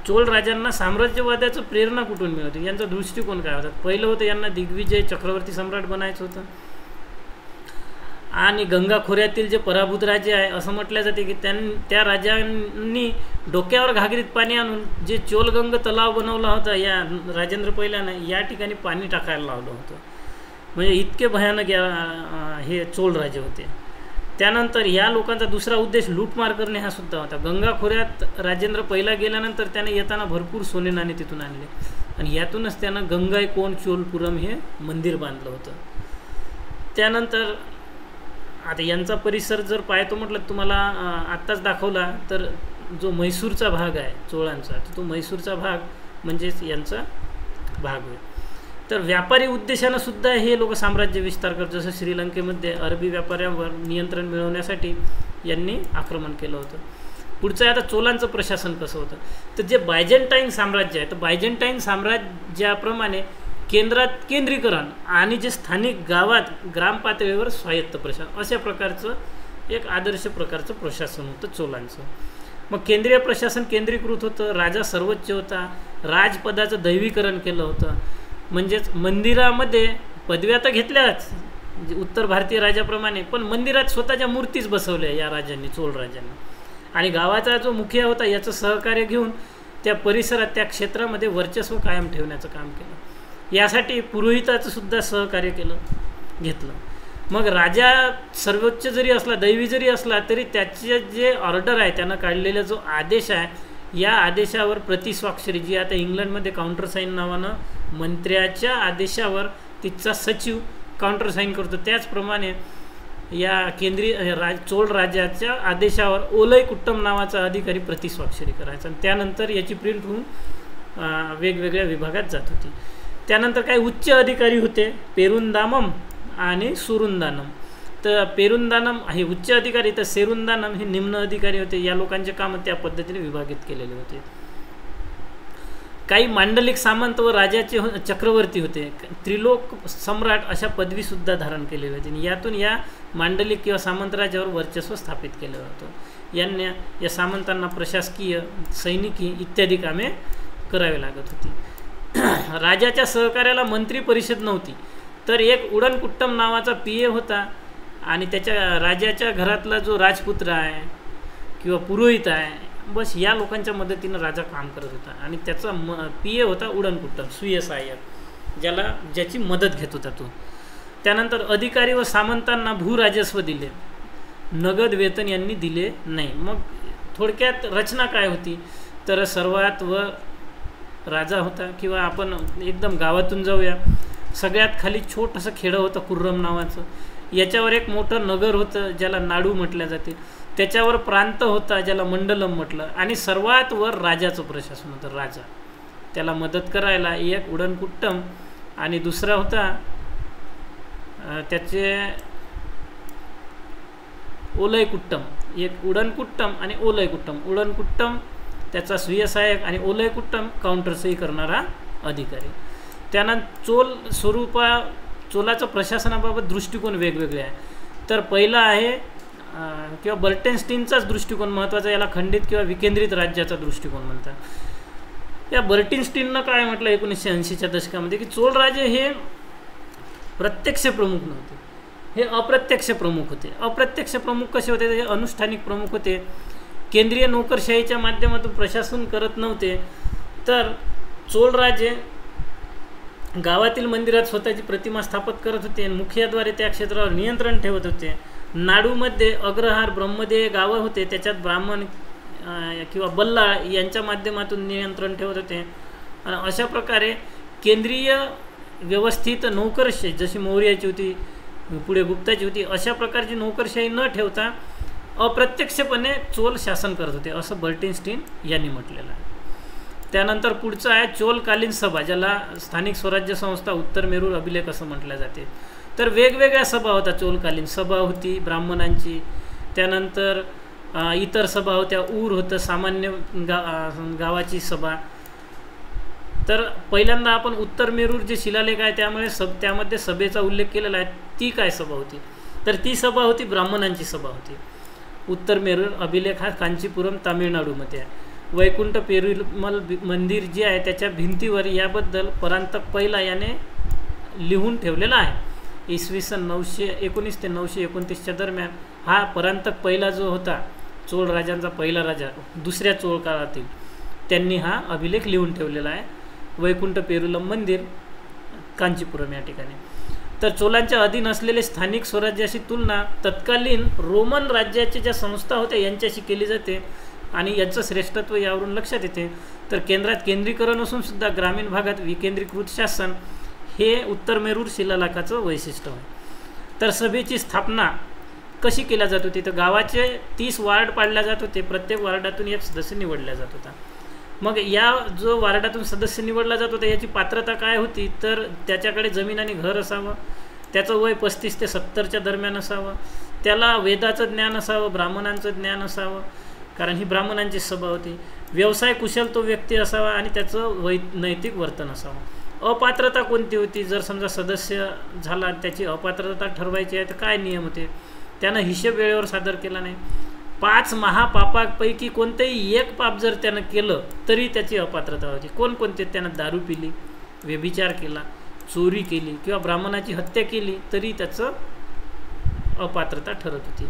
चोळ राजांना साम्राज्यवादाचं प्रेरणा कुठून मिळवते, यांचा दृष्टिकोन काय होता. पहिलं होतं यांना दिग्विजय चक्रवर्ती सम्राट बनायचं होतं. आणि गंगा खोऱ्यातील जे पराभूत राजे आहे, असं म्हटलं जाते की त्या राजांनी डोक्यावर घागरीत पाणी आणून जे चोलगंग तलाव बनवला होता या राजेंद्र पहिल्यानं, या ठिकाणी पाणी टाकायला लावलं होतं. म्हणजे इतके भयानक हे चोळ राजे होते. त्यानंतर या लोकांचा दुसरा उद्देश लूटमार करणे हा सुद्धा होता. गंगा खोऱ्यात राजेंद्र पहिला गेल्यानंतर त्याने येताना भरपूर सोने नाणे तिथून आणले, आणि यातूनच त्यानं गंगाई कोंडचोलपुरम हे मंदिर बांधलं होतं. त्यानंतर आता यांचा परिसर जर पाहतो म्हटलं तुम्हाला आत्ताच दाखवला, तर जो म्हैसूरचा भाग आहे चोळांचा, तो म्हैसूरचा भाग म्हणजेच यांचा भाग होय. तर व्यापारी उद्देशानं सुद्धा हे लोक साम्राज्य विस्तार करतात. जसं श्रीलंकेमध्ये अरबी व्यापाऱ्यांवर नियंत्रण मिळवण्यासाठी यांनी आक्रमण केलं होतं. पुढचं आहे आता चोलांचं प्रशासन कसं होतं. तर जे बायझेंटाईन साम्राज्य आहे, तर बायझेंटाईन साम्राज्याप्रमाणे केंद्रात केंद्रीकरण आणि जे स्थानिक गावात ग्रामपातळीवर स्वायत्त प्रशासन, अशा प्रकारचं एक आदर्श प्रकारचं प्रशासन होतं चोलांचं. मग केंद्रीय प्रशासन केंद्रीकृत होतं, राजा सर्वोच्च होता, राजपदाचं दैवीकरण केलं होतं. म्हणजेच मंदिरामध्ये पदव्या तर घेतल्याच उत्तर भारतीय राजाप्रमाणे, पण मंदिरात स्वतःच्या मूर्तीच बसवल्या या राजांनी, चोळ राजांनी. आणि गावाचा जो मुखिया होता याचं सहकार्य घेऊन त्या परिसरात, त्या क्षेत्रामध्ये वर्चस्व कायम ठेवण्याचं काम केलं. यासाठी पुरोहिताचं सुद्धा सहकार्य घेतलं. मग राजा सर्वोच्च जरी असला, दैवी जरी असला, तरी त्याचे जे ऑर्डर आहे, त्यानं काढलेला जो आदेश आहे, या आदेशावर प्रतिस्वाक्षरी, जी आता इंग्लंडमध्ये काउंटरसाईन नावानं मंत्र्याच्या आदेशावर तिथचा सचिव काउंटरसाईन करतो, त्याचप्रमाणे या केंद्रीय चोळ राजाच्या आदेशावर ओलई कुट्टम नावाचा अधिकारी प्रतिस्वाक्षरी करायचा आणि त्यानंतर याची प्रिंट होऊन वेगवेगळ्या विभागात जात होती. त्यानंतर काही उच्च अधिकारी होते, पेरुंदामम आणि सुरुंदानम. तर पेरुंदानम हे उच्च अधिकारी, तर सेरुंदानम हे निम्न अधिकारी होते. या लोकांचे काम त्या पद्धतीने विभागित केलेले होते. काही मांडलिक सामंत व राजाचे चक्रवर्ती होते, त्रिलोक सम्राट अशा पदवीसुद्धा धारण केलेली होती. आणि यातून या मांडलिक किंवा सामंत राजावर वर्चस्व स्थापित केलं होतं. यांना या सामंतांना प्रशासकीय, सैनिकी इत्यादी कामे करावी लागत होती. राजाच्या सहकार्याला मंत्री परिषद नव्हती, तर एक उडन कुट्टम नावाचा PA होता आणि त्याच्या राजाच्या घरातला जो राजपुत्र आहे किंवा पुरोहित आहे, बस या लोकांच्या मदतीनं राजा काम करत होता. आणि त्याचा PA होता उडन कुट्टम, स्वीय सहाय्यक, ज्याची मदत घेत होता तो. त्यानंतर अधिकारी व सामंतांना भूराजस्व दिले, नगद वेतन यांनी दिले नाही. मग थोडक्यात रचना काय होती, तर सर्वात व राजा होता, किंवा आपण एकदम गावातून जाऊया, सगळ्यात खाली छोटंसं खेडं होतं कुर्रम नावाचं, याच्यावर एक मोठं नगर होतं ज्याला नाडू म्हटलं जाते, त्याच्यावर प्रांत होता ज्याला मंडलम म्हटलं, आणि सर्वात वर राजाचं प्रशासन होतं, राजा. त्याला मदत करायला एक उडन कुट्टम आणि दुसरा होता त्याचे ओलय कुट्टम. एक उडन कुट्टम आणि ओलय कुट्टम. उडन कुट्टम त्याचा स्वीय सहाय्यक आणि ओलय कुट्टम काउंटरसही करणारा अधिकारी. त्यानंतर चोलाचं प्रशासनाबाबत दृष्टिकोन वेगवेगळे आहे. तर पहिला आहे किंवा बर्टेनस्टीनचाच दृष्टिकोन महत्त्वाचा, याला खंडित किंवा विकेंद्रित राज्याचा दृष्टिकोन म्हणतात. या बर्टेनस्टीननं काय म्हटलं 1980च्या दशकामध्ये, की चोळ राजे हे प्रत्यक्ष प्रमुख नव्हते, हे अप्रत्यक्ष प्रमुख होते. अप्रत्यक्ष प्रमुख कसे होते, ते अनुष्ठानिक प्रमुख होते. केंद्रीय नोकरशाहीच्या माध्यमातून प्रशासन करत नव्हते, तर चोळ राजे गावातील मंदिरात स्वतःची प्रतिमा स्थापित करत होते, मुखियाद्वारे त्या क्षेत्रावर नियंत्रण ठेवत होते. नाडूमध्ये अग्रहार, ब्रह्मदेय गावं होते, त्याच्यात ब्राह्मण किंवा बल्लाळ यांच्या माध्यमातून नियंत्रण ठेवत होते. आणि अशा प्रकारे केंद्रीय व्यवस्थित नोकरशाही, जशी मौर्याची होती, पुढे गुप्ताची होती, अशा प्रकारची नोकरशाही न ठेवता अप्रत्यक्षपणे चोल शासन करत होते, असं बर्टेनस्टीन यांनी म्हटलेलं आहे. त्यानंतर पुढचं आहे चोलकालीन सभा, ज्याला स्थानिक स्वराज्य संस्था, उत्तर मेरूर अभिलेख असं म्हटलं जाते. तर वेगवेगळ्या सभा होत्या. चोलकालीन सभा होती ब्राह्मणांची, त्यानंतर इतर सभा होत्या, ऊर होतं, सामान्य गावाची सभा. तर पहिल्यांदा आपण उत्तर मेरूर जे शिलालेख आहे त्यामध्ये सभेचा उल्लेख केलेला आहे. ती काय सभा होती, तर ती सभा होती ब्राह्मणांची सभा होती. उत्तर मेरूर अभिलेख हा कांचीपुरम, तामिळनाडूमध्ये आहे. वैकुंठ पेरुमल मंदिर जे आहे त्याच्या भिंतीवर याबद्दल परांतक पहिला याने लिहून ठेवलेला आहे. इसवी सन 919 ते 929च्या दरम्यान हा परांतक पहिला जो होता, चोळ राजांचा पहिला राजा दुसऱ्या चोळ काळातील, त्यांनी हा अभिलेख लिहून ठेवलेला आहे. वैकुंठ पेरुलम मंदिर, कांचीपुरम या ठिकाणी. तर चोलांच्या अधीन असलेले स्थानिक स्वराज्याशी तुलना तत्कालीन रोमन राज्याच्या ज्या संस्था होत्या यांच्याशी केली जाते, आणि यांचं श्रेष्ठत्व यावरून लक्षात येते. तर केंद्रात केंद्रीकरण असून सुद्धा ग्रामीण भागात विकेंद्रीकृत शासन हे उत्तर मेरूर शिलालेखाचं वैशिष्ट्य आहे. तर सभेची स्थापना कशी केल्या जात होती, तर गावाचे 30 वार्ड पाडल्या जात होते, प्रत्येक वार्डातून एक सदस्य निवडला जात होता. मग या जो वार्डातून सदस्य निवडला जात होता याची पात्रता काय होती, तर त्याच्याकडे जमीन आणि घर असावं, त्याचं वय 35 ते 70च्या दरम्यान असावं, त्याला वेदाचं ज्ञान असावं, ब्राह्मणांचं ज्ञान असावं, कारण ही ब्राह्मणांची सभा होती, व्यवसाय कुशल तो व्यक्ती असावा आणि त्याचं नैतिक वर्तन असावं. अपात्रता कोणती होती, जर समजा सदस्य झाला त्याची अपात्रता ठरवायची आहे तर काय नियम होते, त्यानं हिशेब वेळेवर सादर केला नाही. 5 महापापापैकी कोणतेही एक पाप जर त्यानं केलं तरी त्याची अपात्रता होती. कोणकोणते, त्यानं दारू पिली, व्यभिचार केला, चोरी केली किंवा ब्राह्मणाची हत्या केली तरी त्याचं अपात्रता ठरत होती,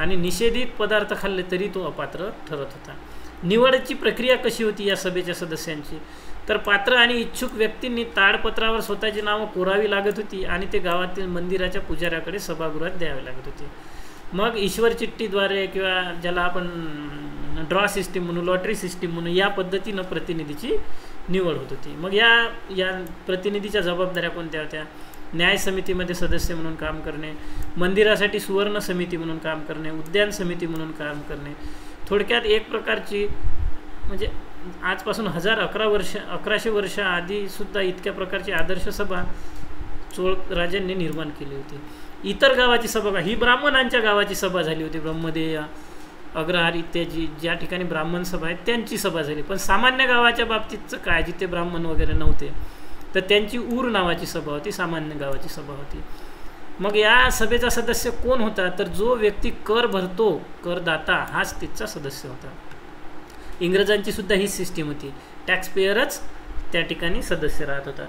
आणि निषेधित पदार्थ खाल्ले तरी तो अपात्र ठरत होता. निवडची प्रक्रिया कशी होती या सभेच्या सदस्यांची, तर पात्र आणि इच्छुक व्यक्तींनी ताडपत्रावर स्वतःची नावं कोरावी लागत होती आणि ते गावातील मंदिराच्या पुजाऱ्याकडे सभागृहात द्यावे लागत होते. मग ईश्वर चिठ्ठीद्वारे किंवा ज्याला आपण ड्रॉ सिस्टीम म्हणून, लॉटरी सिस्टीम म्हणून, या पद्धतीनं प्रतिनिधीची निवड होत होती. मग या प्रतिनिधीच्या जबाबदाऱ्या कोणत्या होत्या? न्याय समितीमध्ये सदस्य म्हणून काम करणे, मंदिरासाठी सुवर्ण समिती म्हणून काम करणे, उद्यान समिती म्हणून काम करणे. थोडक्यात एक प्रकारची म्हणजे आजपासून 1100 वर्ष आधीसुद्धा इतक्या प्रकारची आदर्श सभा चोळ राजांनी निर्माण केली होती. इतर गावाची सभा, ही ब्राह्मणांच्या गावाची सभा झाली होती. ब्रह्मदेय, अग्रहार इत्यादी ज्या ठिकाणी ब्राह्मण सभा आहेत त्यांची सभा झाली. पण सामान्य गावाच्या बाबतीतचं काय, जिथे ब्राह्मण वगैरे नव्हते, तर त्यांची ऊर नावाची सभा होती, सामान्य गावाची सभा होती. मग या सभेचा सदस्य कोण होता? तर जो व्यक्ती कर भरतो, करदाता, हाच तिचा सदस्य होता. इंग्रजांची सुद्धा ही सिस्टीम होती, टॅक्स पेयरच त्या ठिकाणी सदस्य राहत होता.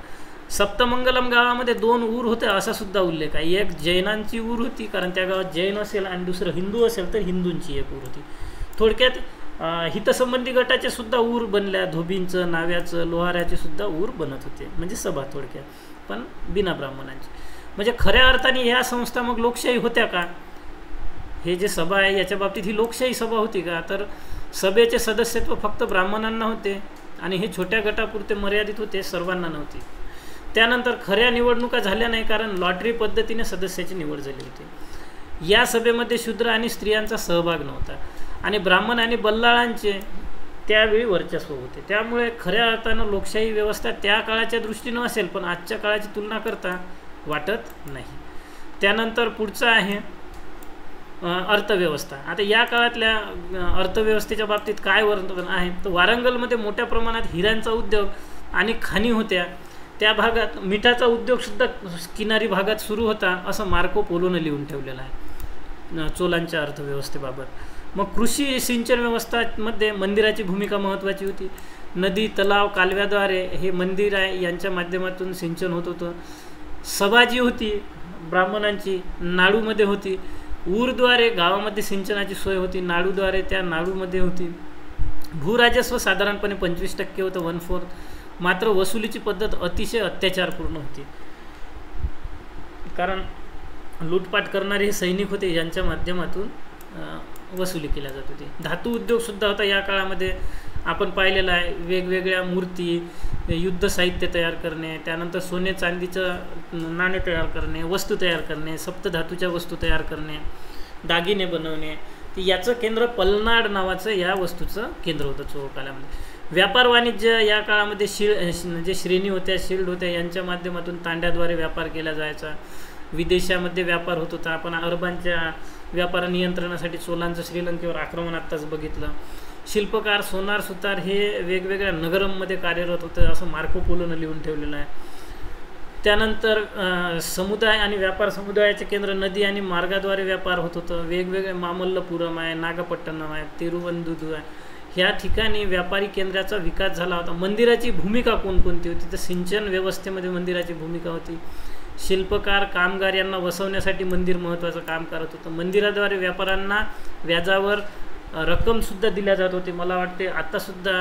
सप्तमंगलम गावामध्ये 2 ऊर होते असा सुद्धा उल्लेख आहे. एक जैनांची ऊर होती, कारण त्या गावात जैन असेल, आणि दुसरं हिंदू असेल तर हिंदूंची एक ऊर होती. थोडक्यात हितसंबंधी गटाचे सुद्धा ऊर बनल्या, धोबींचं, नाव्याचं, लोहाऱ्याचे सुद्धा ऊर बनत होते, म्हणजे सभा थोडक्यात, पण बिना ब्राह्मणांची. म्हणजे खऱ्या अर्थाने ह्या संस्था मग लोकशाही होत्या का? हे जे सभा आहे याच्या बाबतीत ही लोकशाही सभा होती का? तर सभेचे सदस्यत्व फक्त ब्राह्मणांना होते आणि हे छोट्या गटापुरते मर्यादित होते, सर्वांना नव्हते. त्यानंतर खऱ्या निवडणुका झाल्या नाही, कारण लॉटरी पद्धतीने सदस्याची निवड झाली होती. या सभेमध्ये शूद्र आणि स्त्रियांचा सहभाग नव्हता आणि ब्राह्मण आणि बल्लाळांचे त्यावेळी वर्चस्व होते. त्यामुळे खऱ्या अर्थानं लोकशाही व्यवस्था त्या काळाच्या दृष्टीनं असेल, पण आजच्या काळाची तुलना करता वाटत नाही. त्यानंतर पुढचं आहे अर्थव्यवस्था. आता या काळातल्या अर्थव्यवस्थेच्या बाबतीत काय वर्णन आहे? तर वारंगलमध्ये मोठ्या प्रमाणात हिऱ्यांचा उद्योग आणि खाणी होत्या. त्या भागात मिठाचा उद्योगसुद्धा किनारी भागात सुरू होता, असं मार्को पोलोनं लिहून ठेवलेलं आहे चोलांच्या अर्थव्यवस्थेबाबत. मग कृषी सिंचन व्यवस्थामध्ये मंदिराची भूमिका महत्त्वाची होती. नदी, तलाव, कालव्याद्वारे हे मंदिर आहे यांच्या माध्यमातून सिंचन होत होतं. सभा जी होती ब्राह्मणांची नाडूमध्ये होती. ऊरद्वारे गावामध्ये सिंचनाची सोय होती, नाडूद्वारे त्या नाडूमध्ये होती. भूराजस्व साधारणपणे 25% होतं, 1/4. मात्र वसुलीची पद्धत अतिशय अत्याचारपूर्ण होती, कारण लूटपाट करणारे हे सैनिक होते, यांच्या माध्यमातून वसुली केल्या जात होती. धातू उद्योगसुद्धा होता या काळामध्ये. आपण पाहिलेलं आहे, वेगवेगळ्या मूर्ती, युद्ध साहित्य तयार करणे, त्यानंतर सोने चांदीचं नाणे तयार करणे, वस्तू तयार करणे, सप्तधातूच्या वस्तू तयार करणे, दागिने बनवणे. याचं केंद्र पलनाड नावाचं या वस्तूचं केंद्र होतं चोळ काळामध्ये. व्यापार वाणिज्य या काळामध्ये जे श्रेणी होत्या, शिल्ड होत्या, यांच्या माध्यमातून तांड्याद्वारे व्यापार केला जायचा. विदेशामध्ये व्यापार होत होता. आपण अरबांच्या व्यापार नियंत्रणासाठी चोलांचं श्रीलंकेवर आक्रमण आत्ताच बघितलं. शिल्पकार, सोनार, सुतार हे वेगवेगळ्या नगरमध्ये कार्यरत होतं, असं मार्को पोलोनं लिहून ठेवलेलं आहे. त्यानंतर समुदाय आणि व्यापार समुदायाचे केंद्र नदी आणि मार्गाद्वारे व्यापार होत होतं. वेगवेगळे मामल्लपुरम आहे, नागपट्टणम आहे, तिरुवंदुदू आहे, ह्या ठिकाणी व्यापारी केंद्राचा विकास झाला होता. मंदिराची भूमिका कोणकोणती होती? तर सिंचन व्यवस्थेमध्ये मंदिराची भूमिका होती. शिल्पकार, कामगार यांना वसवण्यासाठी मंदिर महत्त्वाचं काम करत होतं. मंदिराद्वारे व्यापाऱ्यांना व्याजावर रक्कमसुद्धा दिल्या जात होती. मला वाटते आत्तासुद्धा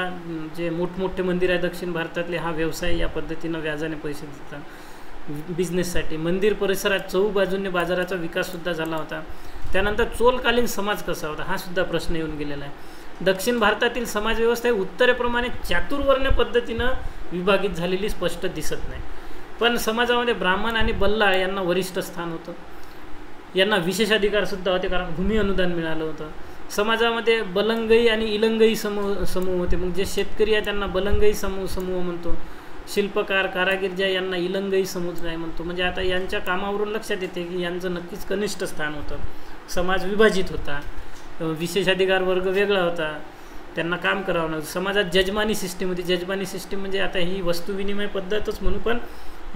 जे मोठमोठे मंदिर आहे दक्षिण भारतातले, हा व्यवसाय या पद्धतीनं व्याजाने पैसे देतात बिझनेससाठी. मंदिर परिसरात चहूबाजूंनी बाजाराचा विकाससुद्धा झाला होता. त्यानंतर चोलकालीन समाज कसा होता, हा सुद्धा प्रश्न येऊन गेलेला आहे. दक्षिण भारतातील समाजव्यवस्था ही उत्तरेप्रमाणे चातुर्वर्ण्य पद्धतीनं विभागित झालेली स्पष्ट दिसत नाही. पण समाजामध्ये ब्राह्मण आणि बल्लाळ यांना वरिष्ठ स्थान होतं. यांना विशेषाधिकारसुद्धा होते, कारण भूमी अनुदान मिळालं होतं. समाजामध्ये बलंगई आणि इलंगई समूह होते. मग जे शेतकरी आहे त्यांना बलंगई समूह म्हणतो. शिल्पकार, कारागीर ज्या यांना इलंगई समुदाय म्हणतो. म्हणजे आता यांच्या कामावरून लक्षात येते की यांचं नक्कीच कनिष्ठ स्थान होतं. समाज विभाजित होता, विशेषाधिकार वर्ग वेगळा होता, त्यांना काम करावं नव्हतं. समाजात जजमानी सिस्टीम होती. जजमानी सिस्टीम म्हणजे आता ही वस्तुविनिमय पद्धतच म्हणू, पण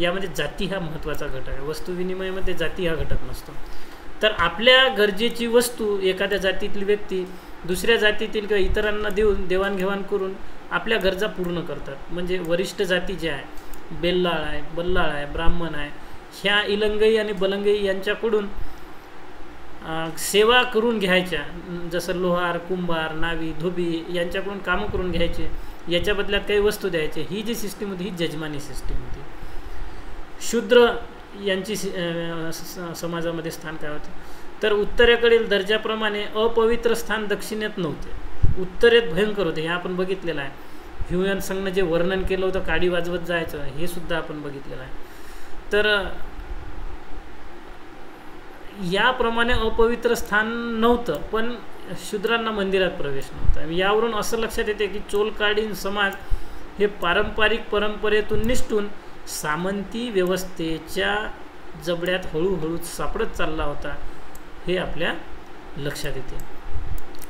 यामध्ये जाती हा महत्त्वाचा घटक आहे. वस्तुविनिमयामध्ये जाती हा घटक नसतो. तर आपल्या गरजेची वस्तू एखाद्या जातीतील व्यक्ती दुसऱ्या जातीतील किंवा इतरांना देऊन देवाणघेवाण करून आपल्या गरजा पूर्ण करतात. म्हणजे वरिष्ठ जाती ज्या आहे, बेल्लाळ आहे, बल्लाळ आहे, ब्राह्मण आहे, ह्या इलंगई आणि बलंगई यांच्याकडून सेवा करून घ्यायच्या, जसं लोहार, कुंभार, नावी, धोबी यांच्याकडून कामं करून घ्यायचे, याच्या बदल्यात काही वस्तू द्यायचे. ही जी सिस्टीम होती ही जजमानी सिस्टीम होती. शूद्र यांची समाजामध्ये स्थान काय होतं, तर उत्तरेकडील दर्जाप्रमाणे अपवित्र स्थान दक्षिणेत नव्हते, उत्तरेत भयंकर होते. हे आपण बघितलेलं आहे. ह्युयन संघनं जे वर्णन केलं होतं काडी वाजवत जायचं, हे सुद्धा आपण बघितलेलं आहे. तर याप्रमाणे अपवित्र स्थान नव्हतं, पण शूद्रांना मंदिरात प्रवेश नव्हता. यावरून असं लक्षात येते की चोलकालीन समाज हे पारंपरिक परंपरेतून निष्ठून सामंती व्यवस्थेच्या जबड्यात हळूहळू सापडत चालला होता, हे आपल्या लक्षात येते.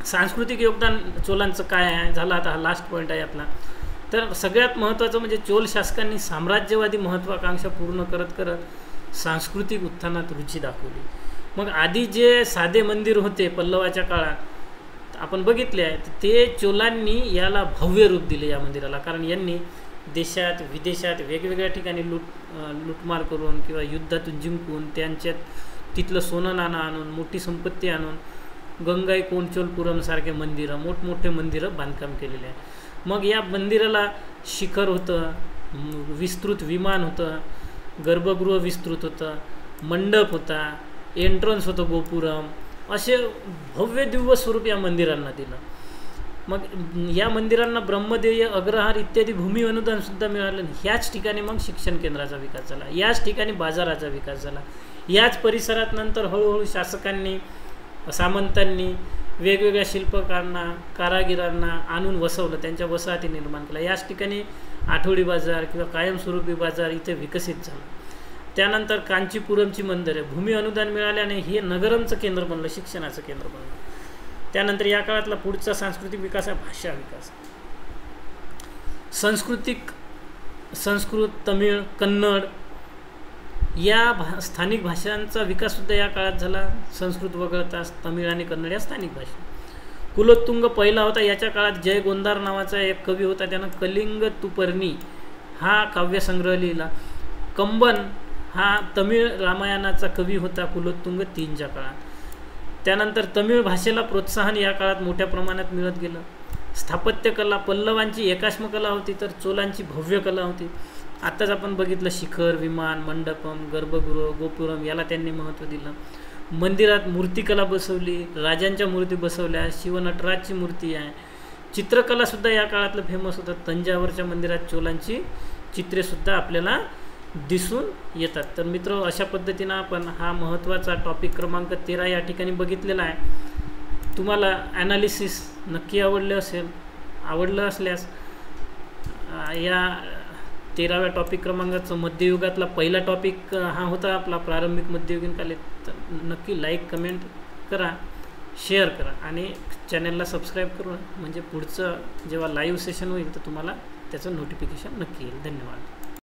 सांस्कृतिक योगदान चोलांचं काय आहे झालं, आता हा लास्ट पॉईंट आहे आपला. तर सगळ्यात महत्त्वाचं म्हणजे चोल शासकांनी साम्राज्यवादी महत्त्वाकांक्षा पूर्ण करत करत सांस्कृतिक उत्थानात रुची दाखवली. मग आधी जे साधे मंदिर होते पल्लवाच्या काळात आपण बघितले आहे, ते चोलांनी याला भव्य रूप दिले या मंदिराला. कारण यांनी देशात विदेशात वेगवेगळ्या ठिकाणी लूटमार करून किंवा युद्धातून जिंकून त्यांच्यात तिथलं सोनं नाणं आणून मोठी संपत्ती आणून गंगाईकोंड चोलपुरमसारखे मंदिरं, मोठमोठे मंदिरं बांधकाम केलेले आहे. मग या मंदिराला शिखर होतं, विस्तृत विमान होतं, गर्भगृह विस्तृत होतं, मंडप होता, एंट्रन्स होतं गोपुरम, असे भव्य दिव्य स्वरूप या मंदिरांना दिलं. मग या मंदिरांना ब्रह्मदेय, अग्रहार इत्यादी भूमी अनुदानसुद्धा मिळालं. ह्याच ठिकाणी मग शिक्षण केंद्राचा विकास झाला, याच ठिकाणी बाजाराचा विकास झाला. याच परिसरात नंतर हळूहळू शासकांनी, सामंतांनी वेगवेगळ्या शिल्पकारांना, कारागिरांना आणून वसवलं, त्यांच्या वसाहती निर्माण केल्या. याच ठिकाणी आठवडी बाजार किंवा कायमस्वरूपी बाजार इथे विकसित झालं. त्यानंतर कांचीपुरमची मंदिरे, भूमी अनुदान मिळाल्याने हे नगरमचं केंद्र बनलं, शिक्षणाचं केंद्र बनलं. त्यानंतर या काळातला पुढचा सांस्कृतिक विकास आहे भाषा विकास. संस्कृत, तमिळ, कन्नड या स्थानिक भाषांचा विकाससुद्धा या काळात झाला. संस्कृत वगळता तमिळ आणि कन्नड या स्थानिक भाषा. कुलोत्तुंग पहिला होता. याच्या काळात जय गोंदार नावाचा एक कवी होता, त्यानं कलिंग तुपर्णी हा काव्यसंग्रह लिहिला. कंबन हा तमिळ रामायणाचा कवी होता कुलोत्तुंग 3च्या काळात. त्यानंतर तमिळ भाषेला प्रोत्साहन या काळात मोठ्या प्रमाणात मिळत गेलं. स्थापत्यकला, पल्लवांची एकाश्म कला होती तर चोलांची भव्य कला होती. आत्ताच आपण बघितलं शिखर, विमान, मंडपम, गर्भगृह, गोपुरम याला त्यांनी महत्त्व दिलं. मंदिरात मूर्तिकला बसवली, राजांच्या मूर्ती बसवल्या, शिवनटराजची मूर्ती आहे. चित्रकलासुद्धा या काळातलं फेमस होतं. तंजावरच्या मंदिरात चोलांची चित्रेसुद्धा आपल्याला दिसून येतात. तर मित्र, अशा पद्धतीनं आपण हा महत्त्वाचा टॉपिक क्रमांक 13 या ठिकाणी बघितलेला आहे. तुम्हाला ॲनालिसिस नक्की आवडलं असल्यास या 13व्या टॉपिक क्रमांकाचं मध्ययुगातला पहिला टॉपिक हा होता आपला प्रारंभिक मध्ययुगीन काल. तर नक्की लाईक, कमेंट करा, शेअर करा आणि चॅनलला सबस्क्राईब करू, म्हणजे पुढचं जेव्हा लाईव्ह सेशन होईल तर तुम्हाला त्याचं नोटिफिकेशन नक्की येईल. धन्यवाद.